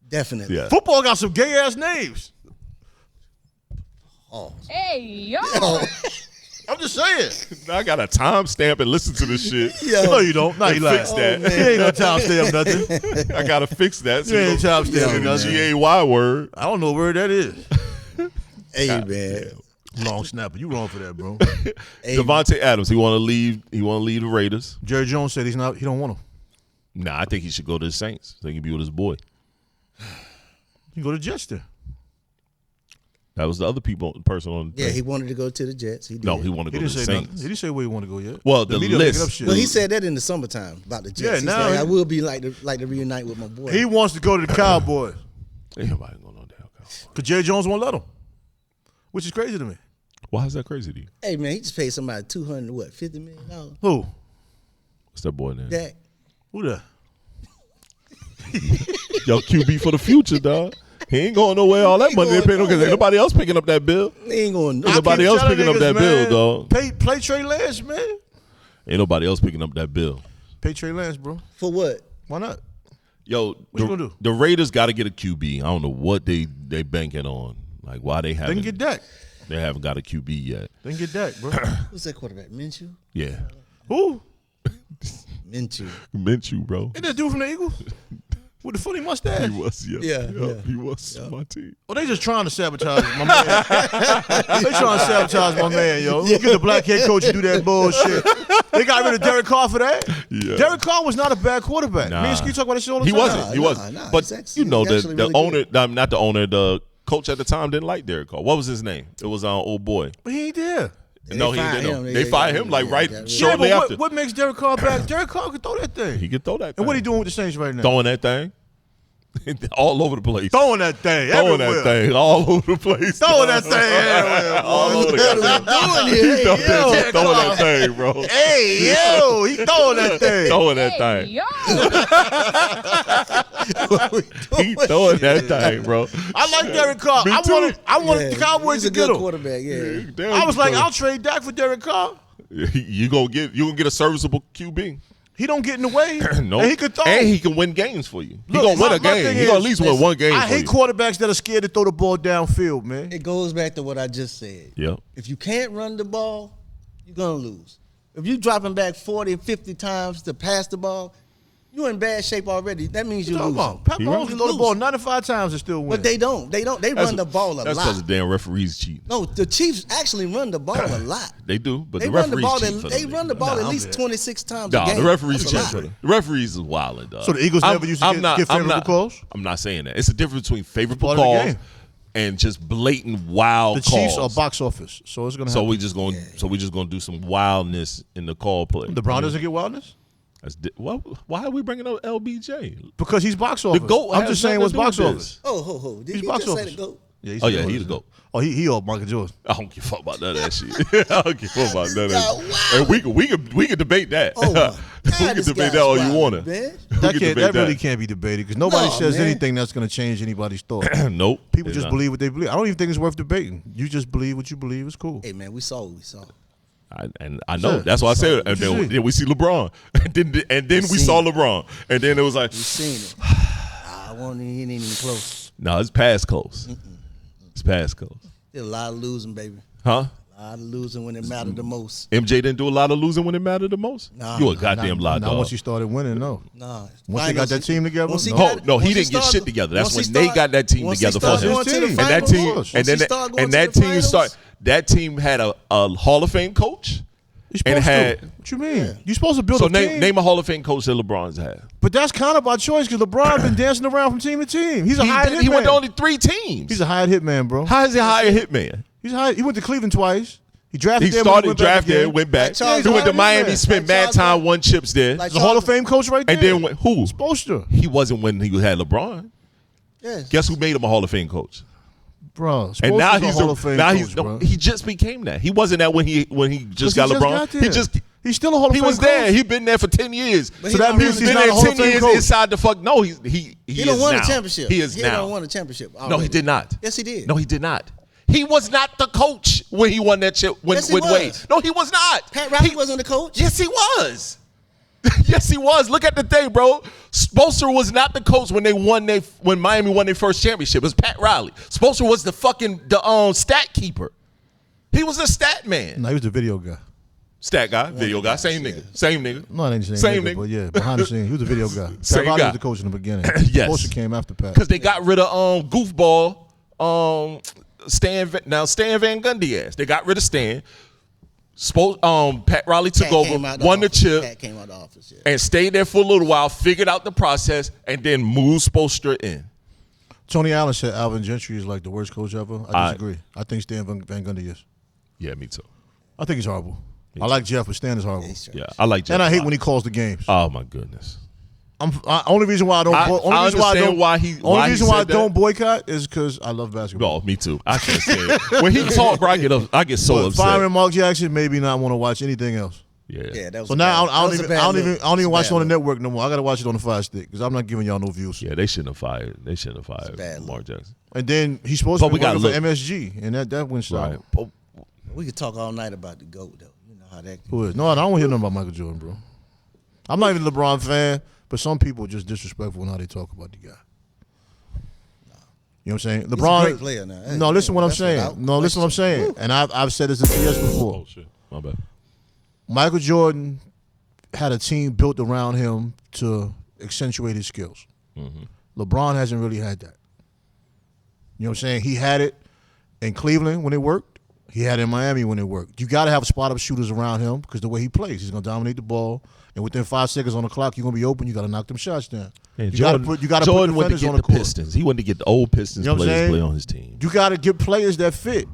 Definitely. Yeah. Football got some gay ass names. Oh. I'm just saying. Now I got a timestamp and listen to this shit. No, you don't. No, you lying. Fix that. You ain't no time stamp nothing. I gotta fix that. So You ain't know, time stamping the nothing. GAY word. I don't know where that is. Hey, man. Long snapper. You wrong for that, bro. Hey, Devontae Adams. He want to leave. He want to leave the Raiders. Jerry Jones said he don't want him. Nah, I think he should go to the Saints so he can be with his boy. You go to Jets then. That was the other person on the Yeah, thing. he wanted to go to the Jets. He did. No, he wanted to He go didn't to the say nothing. Saints. He didn't say where he want to go yet. Well, the media making list- up shit. Well, he said that in the summertime about the Jets. Yeah, He's now like, he- I will be like to reunite with my boy. He wants to go to the Cowboys Ain't nobody going on damn Cowboys. because Jerry Jones won't let him, which is crazy to me. Why is that crazy to you? Hey, man, he just paid somebody $50 million. Who? What's that boy name? Dak. Who that? Yo, QB for the future, dog. He ain't going nowhere. All that He money they going paying him because ain't nowhere. nobody else picking up that bill. He ain't going Ain't nobody keep else telling picking up niggas, that man, bill, dog. Play Trey Lance, man. Ain't nobody else picking up that bill. Pay Trey Lance, bro. For what? Why not? Yo, What you gonna do? the Raiders got to get a QB. I don't know what they banking on. Like why they They can haven't get Dak. they haven't got a QB yet. They can get Dak, bro. Who's that quarterback? Minshew? Yeah. Who? Minshew. Minshew, bro. Ain't that dude from the Eagles? With the funny mustache. He was, Yeah. he was my team. Oh, they just trying to sabotage my man. They trying to sabotage my man, yo. Get the black head coach to do that bullshit. They got rid of Derek Carr for that. Yeah. Derek Carr was not a bad quarterback. Nah. Me and Skii talk about this shit all the He time. wasn't. He wasn't. Nah, but he's actually- you know, he's the actually really owner, good. not the owner, the coach at the time didn't like Derek Carr. What was his name? It was old boy. But he ain't there. No, he fired didn't. him. They fired him like right shortly yeah, but after. what makes Derek Carr back? Derek Carr can throw that thing. He could throw that thing. And what he doing with the Saints right now? Throwing that thing. All over the place. Throwing that thing. Throwing everywhere. that thing all over the place. Throwing that thing everywhere. all over the What we doing here? Hey, Throwing that thing, bro. Hey, yo, he throwing that thing. Throwing that thing. He throwing that thing, bro. I like Derek Carr. Me I too. wanted the Cowboys He's to a get good him. quarterback, yeah. Damn, I was like, bro. I'll trade Dak for Derek Carr. You gonna get a serviceable QB. He don't get in the way. No, And he could throw. and he can win games for you. He Look, gonna win my a game. thing He gonna is, at least win one game. I for hate you. quarterbacks that are scared to throw the ball downfield, man. It goes back to what I just said. Yep. If you can't run the ball, you're going to lose. If you're dropping back 40, 50 times to pass the ball, you're in bad shape already. That means you're Talking losing. about Pat He Mahomes right. can throw the ball 95 times and still win. But they don't. They run the ball a That's because the lot. damn referees cheat. No, the Chiefs actually run the ball a lot. They do, but They the run the referees ball. cheat for They them. run the ball at I'm least dead. 26 times a Nah, game. the referees That's a cheat lot. for them. The referees is wilding, dog. So the Eagles never used to get favorable calls? I'm not saying that. It's a difference between favorable Part of the calls game. and just blatant wild The calls. Chiefs are box office, so it's gonna So happen. we just gonna do some wildness in the call play. LeBron doesn't get wildness Why are we bringing up LBJ? because he's box office. GOAT I'm has just saying nothing what's to do box with office. Oh, ho, ho. Did He's you box just say office. the GOAT? Yeah, Oh yeah, he the GOAT. Oh, he off Michael Jordan. I don't give a fuck about none of that shit. I don't give a fuck about none of Wow. that. And we can debate that. Oh, my we God, can this debate guy's that all you wild, wanna. man. That really can't be debated because nobody No, says man. anything that's going to change anybody's thought. Nope. People It's just not. believe what they believe. I don't even think it's worth debating. You just believe what you believe is cool. Hey, man, we saw what we saw. I know. Sure. That's why I said it. And What you see? then we see LeBron. And then we saw LeBron. And then it was like, We seen it. I won't even even close. no, it's past close. It's past close. Did a lot of losing, baby. Huh? A lot of losing when it mattered the most. MJ didn't do a lot of losing when it mattered the most? Nah, You a goddamn lie, Not dog. once he started winning, no. Nah. Once they got that team together? Once he No. got- No, he once didn't get started- shit together. That's once when he they got that team once he together started for him. going to the And And that finals, team, Once and then he started going and to that the team finals, start. That team had a Hall of Fame coach. You're And supposed had- to. What you mean? You're supposed to build So a team. name a Hall of Fame coach that LeBron's had. But that's kind of by choice because LeBron been dancing around from team to team. He's a hired hitman. He went to only 3 teams. He's a hired hitman, bro. How is he hire a hitman? He went to Cleveland twice. He drafted He there. started went back draft there, again. went back. Like Charles He went to Barkley, Miami, man. spent Like mad Charles time, Barkley. won chips there. Like He's a Hall of Fame coach right there. And then went, who? Spoelstra. He wasn't when he had LeBron. Yes. Guess who made him a Hall of Fame coach? Bro, And now Spoelstra's he's a Hall of Fame now coach, he's bro. he just became that. He wasn't that when he just got LeBron. He's still a Hall of He Fame was there. coach. He been there for 10 years. But So he that don't means run he's the- not a Hall of 10 Fame years coach. inside the fuck. No, he He is don't won now. a championship. He is he now. don't won a championship. No, he already. did not. Yes, he did. No, he did not. He was not the coach when he won that chip with Yes, he Wade. was. No, he was not. Pat Riley He- wasn't the coach. Yes, he was. Yes, he was. Look at the thing, bro. Spoelstra was not the coach when when Miami won their first championship. It was Pat Riley. Spoelstra was the stat keeper. He was a stat man. No, he was the video guy. Stat guy, video guy, same nigga. Same nigga. No, I ain't saying Same nigga, nigga. but yeah, behind the scenes, he was the video guy. Same Pat Riley guy. was the coach in the beginning. Yes. Spoelstra came after Pat. Because they got rid of goofball Stan Van Gundy ass. They got rid of Stan. Pat Riley took Pat over, came out the won the office. chip, Pat came out the office. Yeah. and stayed there for a little while, figured out the process, and then moved Spoelstra in. Tony Allen said Alvin Gentry is like the worst coach ever. I disagree. I think Stan Van Gundy is. Yeah, me too. I think he's horrible. I like Jeff, but Stan is horrible. Yeah, I like Jeff. And I a hate lot. when he calls the games. Oh my goodness. Only reason why I don't. I understand why he don't said that. boycott is because I love basketball. No, me too. I can't stand it. When he talk, bro, I get so But upset. firing Mark Jackson made me not want to watch anything else. Yeah. That was So a now bad- I that was a bad don't look. even It's a watch it bad on the look. network no more. I gotta watch it on the Fire Stick because I'm not giving y'all no views. Yeah, they shouldn't have fired. They shouldn't have fired bad Mark Jackson. And then he's supposed But to we be working gotta for look. MSG, and that went south. Right. But We could talk all night about the GOAT, though. You know how that. Who is? No, I don't want to hear nothing about Michael Jordan, bro. I'm not even a LeBron fan, but some people are just disrespectful in how they talk about the guy. You know what I'm saying? a LeBron, great player now. no, listen what I'm That's saying. without No, listen what I'm saying. And I've said this to TS before. Oh shit, my bad. Michael Jordan had a team built around him to accentuate his skills. LeBron hasn't really had that. You know what I'm saying? He had it in Cleveland when it worked. He had it in Miami when it worked. You got to have spot-up shooters around him because the way he plays, he's going to dominate the ball. And within 5 seconds on the clock, you're going to be open. You got to knock them shots down. Man, You gotta put Jordan went to defenders get on the the court. Pistons. He wanted to get the old Pistons You know what I'm players saying? play on his team. You got to get players that fit.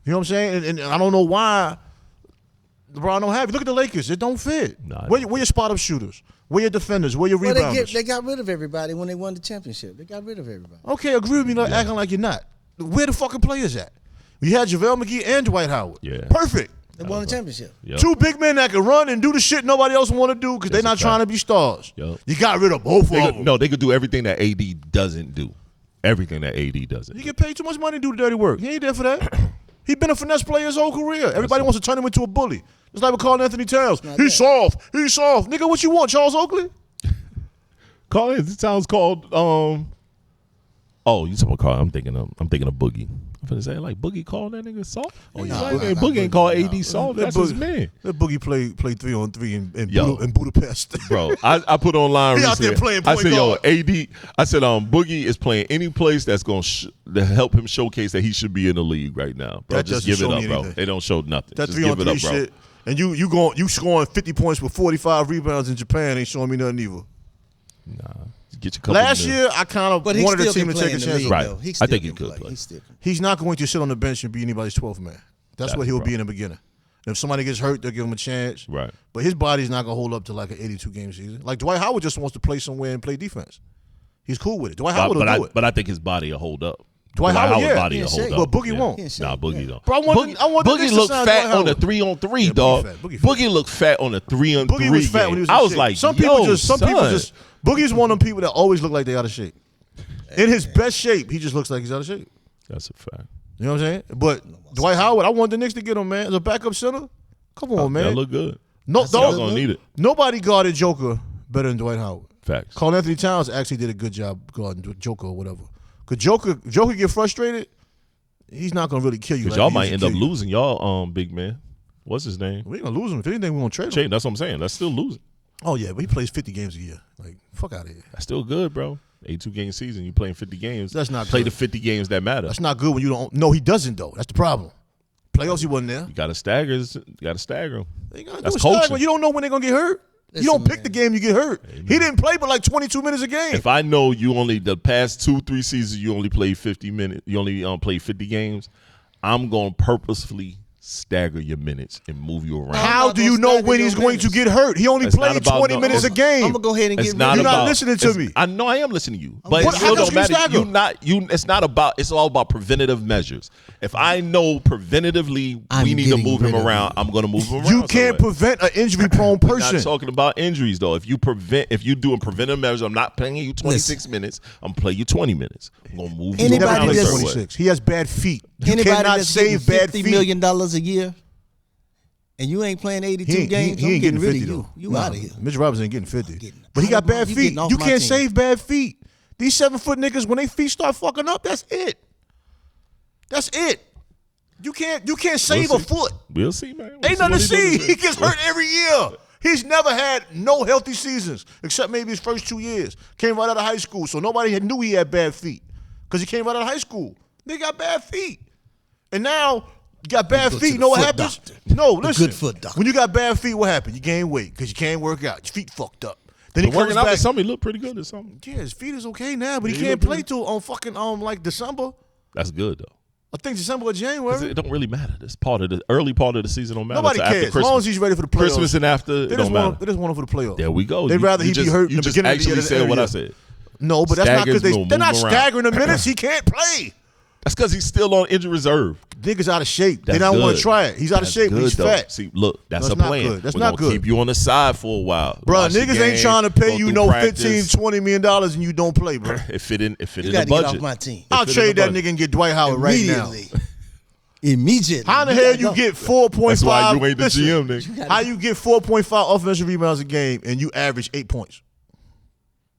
You know what I'm saying? And I don't know why LeBron don't have it. Look at the Lakers. It don't fit. Nah, Where your spot-up shooters? Where your defenders? Where your Well, rebounders? they got rid of everybody when they won the championship. They got rid of everybody. Okay, agree with me not acting like you're not. Where the fucking players at? You had JaVale McGee and Dwight Howard. Yeah. Perfect. They won the championship. Yep. Two big men that can run and do the shit nobody else want to do because they're That's a not fact. trying to be stars. Yep. You got rid of both of them. No, they could do everything that AD doesn't do. Everything that AD doesn't. You get paid too much money to do the dirty work. He ain't there for that. He been a finesse player his whole career. Everybody wants to turn him into a bully. It's like with Carl Anthony Towns. not He's soft. He's soft. Nigga, what you want, Charles Oakley? Call it. It sounds called. Oh, you talking about Carl? I'm thinking of Boogie. I'm finna say like Boogie called that nigga soft. Oh yeah, Boogie ain't called AD soft. That's his man, That Boogie played 3-on-3 Yo. in Budapest. bro. I put online. He out there recently. playing I point said, yo, guard. AD. I said, Boogie is playing any place that's gonna to help him showcase that he should be in the league right now, bro. That Just doesn't give it show up, me bro. anything. They don't show nothing. That Just give it 3-on-3 up, bro. shit. And you scoring 50 points with 45 rebounds in Japan ain't showing me nothing either. Nah, get your couple Last minutes. year, I kind of But he wanted the still team can to play take a in the chance. league, Right. though. He I still think he can could play. play. He still can. He's not going to sit on the bench and be anybody's 12th man. That's what he'll right. be in the beginning. And if somebody gets hurt, they'll give him a chance. Right. But his body's not going to hold up to like an 82-game season. Like Dwight Howard just wants to play somewhere and play defense. He's cool with it. Dwight Howard will do it. But I think his body will hold up. Dwight Howard, yeah. body He will in hold shape. up. But Boogie won't. He in shape, Nah, Boogie yeah. don't. Bro, I want the Boogie Knicks to looked sign fat Dwight on the Howard. 3-on-3, Yeah, Boogie dog. fat. Boogie fat. Boogie looked fat on the 3-on-3 Boogie was fat game. when he was in I was shape. like, some people son. just Boogie's one of them people that always look like they out of shape. In his best shape, he just looks like he's out of shape. That's a fact. You know what I'm saying? But Dwight Howard, I want the Knicks to get him, man. As a backup center, come on, man. That look good. No, Y'all gonna need it. Nobody guarded Joker better than Dwight Howard. Facts. Carl Anthony Towns actually did a good job guarding Joker or whatever. Cause Joker get frustrated, he's not gonna really kill you. Because like y'all he might used end to up kill you. losing y'all big man. What's his name? We ain't gonna lose him. If anything, we gonna trade him. Shane, that's what I'm saying. That's still losing. Oh yeah, but he plays 50 games a year. Like fuck out of here. That's still good, bro. 82-game season. You playing 50 games. That's not play good. the 50 games that matter. That's not good when you don't. No, he doesn't though. That's the problem. Playoffs, he wasn't there. You got to stagger. You got to stagger them. They gotta That's do a stagger. coaching. You don't know when they're gonna get hurt. You Listen, don't pick man. the game, you get hurt. He didn't play but like 22 minutes a game. If I know you only the past 2-3 seasons you only played 50 minutes, you only played 50 games, I'm gonna purposefully stagger your minutes and move you around. How not do gonna you know stagger when your he's going to minutes. get hurt? He only It's not played about 20 no- minutes a game. I'm gonna go ahead and It's get not You're about, not listening to it's- me. I know I am listening to you, but it What- still how don't does he matter. stagger? It's not about. It's all about preventative measures. If I know preventatively I'm we need to getting move him rid of around, you. I'm gonna move him around. You can't somewhere. prevent an injury-prone Not person. talking about injuries though. If you doing preventive measures, I'm not playing you 26 minutes. I'm gonna play you 20 minutes. I'm gonna move you He Anybody never around a played that's- certain way. 26. He has bad feet. You Anybody cannot that's getting save bad $50 feet. million a year, and you ain't playing 82 games, he I'm ain't getting getting rid 50 of you. though. You Nah, out of here. Mitch Robinson ain't getting 50. getting But he got out of bad here. feet. Getting off You my can't team. save bad feet. These 7-foot niggas, when they feet start fucking up, that's it. That's it. You can't save a see. foot. We'll see, man. We'll Ain't nothing to what he see. do He this gets year. hurt every year. He's never had no healthy seasons except maybe his first 2 years. Came right out of high school, so nobody knew he had bad feet because he came right out of high school. They got bad feet, and now you got bad go to feet. the You know what foot happens? doctor. No, The listen. good foot doctor. When you got bad feet, what happened? You gain weight because you can't work out. Your feet fucked up. Then he But comes working out back. for somebody look pretty good or something. Yeah, his feet is okay now, but he Yeah, he can't look play good. till on fucking like December. That's good though. I think December or 'Cause January. it don't really matter. This part of the early part of the season don't matter. Nobody till after cares. As Christmas. long as he's ready for the playoffs. Christmas and after, They it just don't want matter. him, they just want him for the playoffs. There we go. They'd rather he be hurt in You the just beginning of the actually year said than what I the said. No, but that's not because Staggers, they're not move him around. staggering the minutes. He can't play. That's because he's still on injury reserve. Niggas out of shape. They That's don't want good. to try it. He's out of That's shape. But good, he's though. fat. See, look, that's That's a not plan. good. That's We're not gonna good. keep you on the side for a while. Bro, Watch the niggas ain't game, trying to pay go you through no practice. $15, $20 million and you don't play, bro. It fit in You the got to get budget. off my team. I'll It fit in trade the that budget. nigga and get Dwight Howard right now. Immediately. How in the You hell gotta you go. get 4.5? That's why you ain't the Listen, GM, nigga. How you get 4.5 offensive rebounds a game and you average 8 points?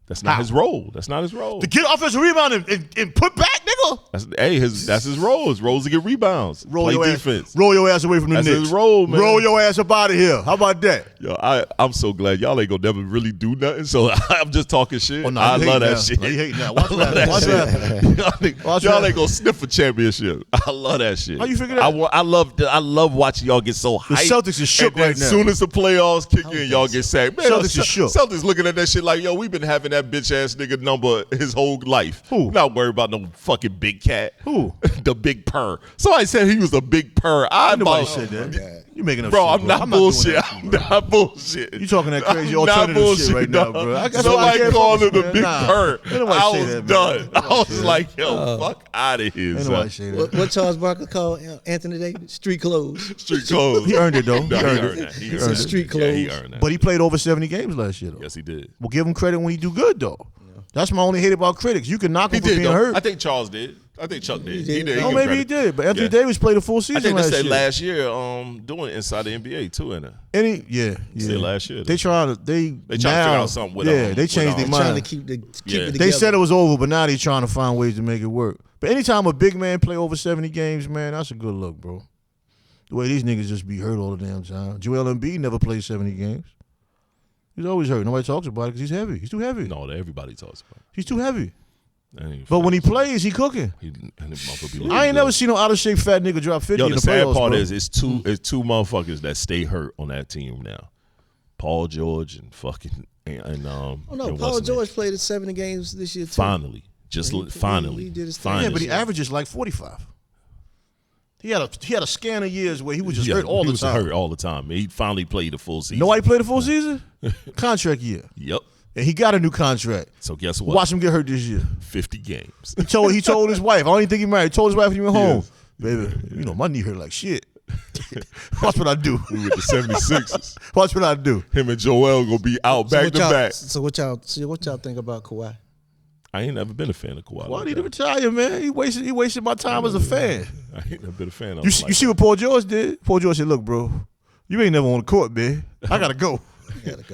That's not his role. That's not his role. To get offensive rebound and put back, nigga. That's his role. His role is to get rebounds, play defense. Roll your ass away from the That's Knicks. his role, man. Roll your ass up out of here. How about that? Yo, I'm so glad y'all ain't gonna never really do nothing. So I'm just talking shit. Oh, no, I you love hate that now. shit. No, you hate now. Watch love that. Watch that. Y'all ain't gonna sniff a championship. I love that shit. How you figure that? I love watching y'all get so hyped. The Celtics is shook and then right now. As soon as the playoffs kick in, y'all get sacked. Man, Celtics is shook. Celtics looking at that shit like, yo, we've been having that bitch ass nigga number his whole life. Who? Not worried about no fucking big cat. Who? The big purr. Somebody said he was a big purr. Nobody said that. You making up Bro, shit, I'm not bullshit. I'm not bullshit. You talking that crazy I'm not alternative shit right now, dog. bro. I guess Somebody called him the big Nah. purr. Ain't nobody I say was that, man. done. Ain't nobody I was say that. like, yo, fuck out of here. Ain't son. nobody say that. What Charles Barkley called Anthony Davis? Street clothes. Street clothes. He earned it, though. Nah, He earned it. that. He He earned said that. street Yeah, he clothes. earned that. But he played over 70 games last year, though. Yes, he did. We'll give him credit when he do good, though. That's my only hate about critics. You can knock He him for did, being though. hurt. I think Charles did. I think Chuck did. He did. did. Oh, give maybe he credit. did. But Anthony Yeah. Davis played a full season I think they last said year. last year, doing inside the NBA too, in it. Yeah. Said last year. They trying to they trying to now, figure out something with yeah, they changed their with, Trying to mind. keep it Yeah. together. They said it was over, but now they trying to find ways to make it work. But anytime a big man play over 70 games, man, that's a good look, bro. The way these niggas just be hurt all the damn time. Joel Embiid never played 70 games. He's always hurt. Nobody talks about it because he's heavy. He's too heavy. No, everybody talks about He's too heavy. it. But when he plays, he cooking. I ain't never seen no out of shape fat nigga drop 50 Yo, in the the sad playoffs, part bro. is it's two motherfuckers that stay hurt on that team now. Paul George and fucking and Oh no, and Paul what's his George name? played 70 games this year too. Finally. Finally. he did his thing. Finally. Yeah, but he averages like 45. He had a scan of years where he was just hurt all he the was time. hurt all the time. He finally played the full season. Nobody played the full season? Contract year. Yep. And he got a new contract. So guess what? Watch him get hurt this year. 50 games. He told his wife. I don't even think he married. He told his wife when he went home. Yes. Baby, my knee hurt like shit. Watch what I do. We with the 76ers. Watch what I do. Him and Joel gonna be out back to back. So what y'all think about Kawhi? I ain't never been a fan of Kawhi. Why like need to that. retire, man? He wasted my time as a fan. I ain't never been a fan of You him. you see what Paul George did? Paul George said, "Look, bro, you ain't never on the court, man. I gotta go."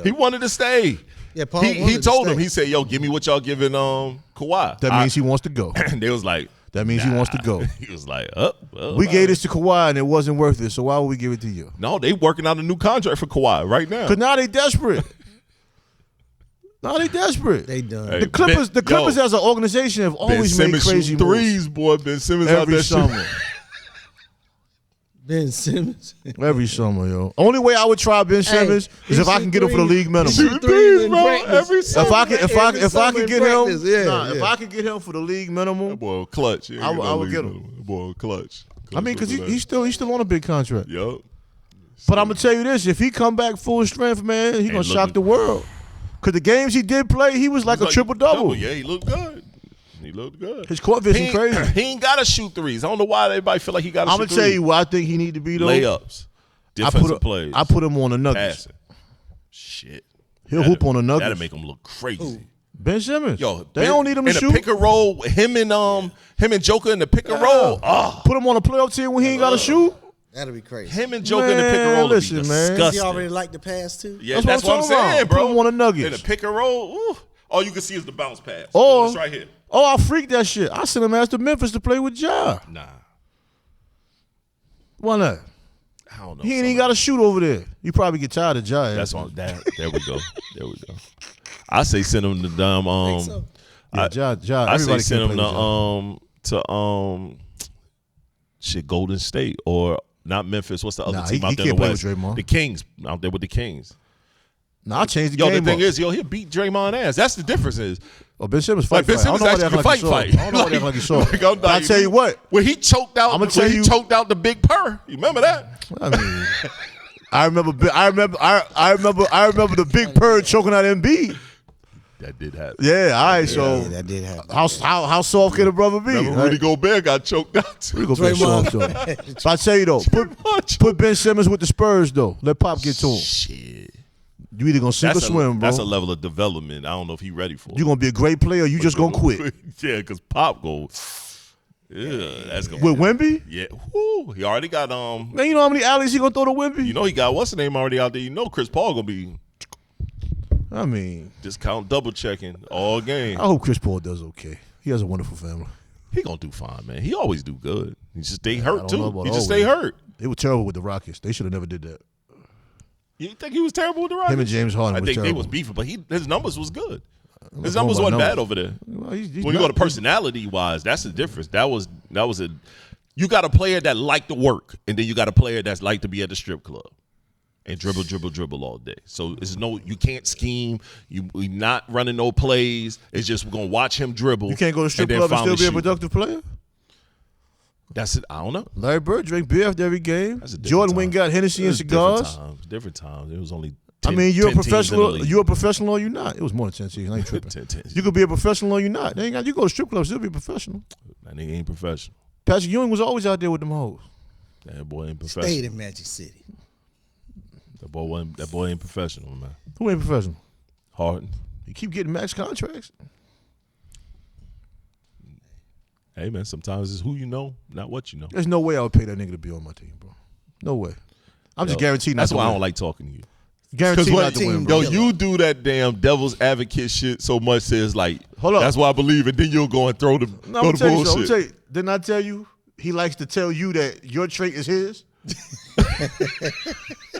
He wanted to stay. Yeah, Paul He wanted to told stay. him. He said, "Yo, give me what y'all giving Kawhi." That means he wants to go. And they was like, That means he wants to go. He was like, well, We gave this to Kawhi and it wasn't worth it. So why would we give it to you? No, they working out a new contract for Kawhi right now. Because now they desperate. They done. Hey, The Clippers yo, as an organization have Ben always made Simmons crazy shooting moves threes, boy. Ben Simmons out every there shooting. summer. Ben Simmons. Every summer, yo. Only way I would try Ben Simmons is if I can get him for the league minimum. Shooting threes threes, in bro. practice. Every summer. If I could get him, if Yeah. I could get him for the league That minimum, boy will clutch. He ain't I no would league get minimum. That boy will clutch. I mean, because he's still on a big contract. Yup. But I'm gonna tell you this: if he come back full strength, man, he gonna shock the world. Because the games he did play, he was like a triple double. Yeah, he looked good. He looked good. His court vision crazy. He ain't got to shoot threes. I don't know why everybody feel like he got to shoot I'm threes. gonna tell you what I think he need to be though. Layups. Defensive plays. I put him on the Nuggets. Passing. Shit. He'll hoop on the That'll Nuggets. make him look crazy. Ben Simmons. Yo, they don't need him to in shoot. the pick and roll. Him and Joker in the pick and roll. Put him on a playoff team when he ain't got to shoot. That'd be crazy. Him and Joker in the pick and Man, roll. listen, would be man. disgusting. He already liked the pass too. Yeah, That's that's what I'm what I'm talking saying, about. bro. Put him on the Nuggets. In the pick and roll. Ooh, all you can see is the bounce pass. Or It's right here. I freak that shit. I sent him ass to Memphis to play with Ja. Nah, Why not? I don't know. He ain't even got to shoot over there. You probably get tired of Ja. That's on that. There we go. There we go. I say send him to dumb. So. Ja. I say Everybody send can him play with Ja. to Golden State or not Memphis. What's the other Nah, team he out there in can't the play West? with Draymond. The Kings out there with the Kings. Nah, I changed the Yo, game the thing up. is, he'll beat Draymond ass. That's the difference. Is Oh, Ben Simmons like fight. Ben I don't Simmons know why they actually act like can he fight. soft. I don't know why they act like he's soft. Like, I'm But I not- tell you what. when he choked out, I'ma tell you- choked out the Big Purr. You remember that? I mean, I remember the big purr choking out Embiid. That did happen. Yeah, all right. So Yeah, that did happen. how soft can a brother be? Remember right? Rudy Gobert got choked out too. Rudy Gobert soft though. But I tell you though, put Ben Simmons with the Spurs though. Let Pop get to him. Shit. You either gonna sink or swim, bro. That's a level of development. I don't know if he ready for. You gonna be a great player. You just gonna quit. Yeah, because Pop goes. Yeah, that's gonna With Wemby? Yeah, whoo, he already got Man, you know how many alleys he gonna throw to Wemby? You know he got what's the name already out there. You know Chris Paul gonna be. I mean, Discount double checking all game. I hope Chris Paul does okay. He has a wonderful family. He gonna do fine, man. He always do good. He just stay I hurt don't know too. about He just always. stay hurt. They were terrible with the Rockets. They should have never did that. You think he was terrible with the Rockets? Him and James Harden I was think they terrible. was beefing, but his numbers was good. His know numbers about wasn't bad numbers. over there. Well, he's When you go not- to personality wise, that's the difference. That was a. You got a player that like to work, and then you got a player that's like to be at the strip club and dribble all day. So it's you can't scheme. We not running no plays. It's just we're gonna watch him dribble. You can't go to the strip and then club and still finally be a shoot. productive player? That's it. I don't know. Larry Bird drank beer after every game. That's a different Jordan time. went got Hennessy and cigars. Different times. It was only. 10, I mean, you're a 10 teams in the professional. league. You're a professional or you're not. It was more than 10 seasons. I ain't tripping. 10. You could be a professional or you're not. They ain't got, you go to strip clubs, still be a professional. That nigga ain't professional. Patrick Ewing was always out there with them hoes. That boy ain't professional. Stayed in Magic City. That boy ain't professional, man. Who ain't professional? Harden. You keep getting max contracts. Hey man, sometimes it's who you know, not what you know. There's no way I would pay that nigga to be on my team, bro. No way. I'm just Yo, guaranteed not That's to why win. I don't like talking to you. Guaranteed what- not to win, Yo, bro. you do that damn devil's advocate shit so much. Says like, Hold up. that's why I believe it. Then you'll go and throw the No, I'm throw the tell you something. I'm bullshit. tell you, didn't I tell you he likes to tell you that your trait is his?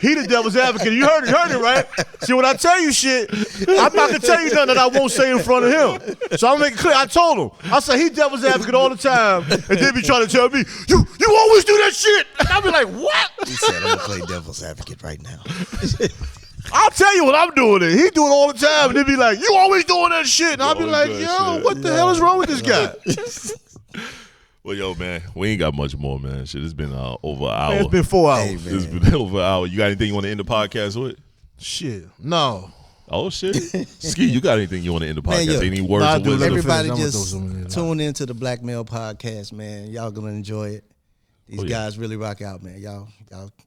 He the devil's advocate. You heard it, right? See, when I tell you shit, I'm not gonna tell you nothing that I won't say in front of him. So I'm making clear. I told him. I said he devil's advocate all the time, and they be trying to tell me, you always do that shit. And I be like, what? He said, I'm going to play devil's advocate right now. I'll tell you what I'm doing. It. He do it all the time, and they be like, you always doing that shit. And I'll be always like, doing yo, that shit. what the hell is wrong with this guy? Well, yo, man, we ain't got much more, man. Shit, it's been over an hour. Man, it's been 4 hours. Hey, man. It's been over an hour. You got anything you want to end the podcast with? Shit, no. Oh shit, Ski, you got anything you want to end the Man, podcast? yo. Any words Nah, of dude, wisdom? let me Everybody finish. I'm gonna just throw some in there. tune into the Black Male Podcast, man. Y'all going to enjoy it. These Oh, yeah. guys really rock out, man. Y'all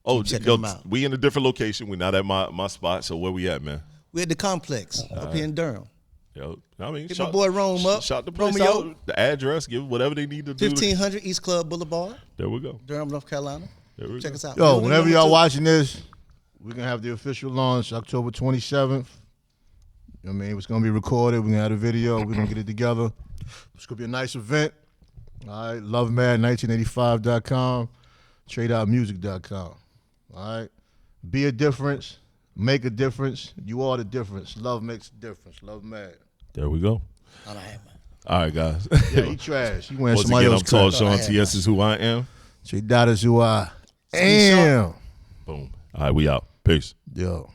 Oh, keep checking yo, them out. we in a different location. We not at my spot. So where we at, man? We're at the complex up here in Durham. Yo, I mean, Hit my boy Rome up. Shout the place Romeo. out. The address, give whatever they need to do. 1500 East Club Boulevard, There we go. Durham, North Carolina. There we Check go. us out. Yo, Building whenever number y'all 2. watching this, we're going to have the official launch October 27th. You know what I mean? It's going to be recorded. We're going to have a video. We're going to get it together. It's going to be a nice event. All right, lovemad1985.com, Tre-Dot music.com. All right, be a difference, make a difference. You are the difference. Love makes a difference. Love mad. There we go. All right, man. All right, guys. Yeah, he trash. He wearing Once somebody again, I'm else's crap. TALLSHON. TS is who I am. Tre-Dot is who I Skii Sharp. am. Boom. All right, we out. Peace. Yo.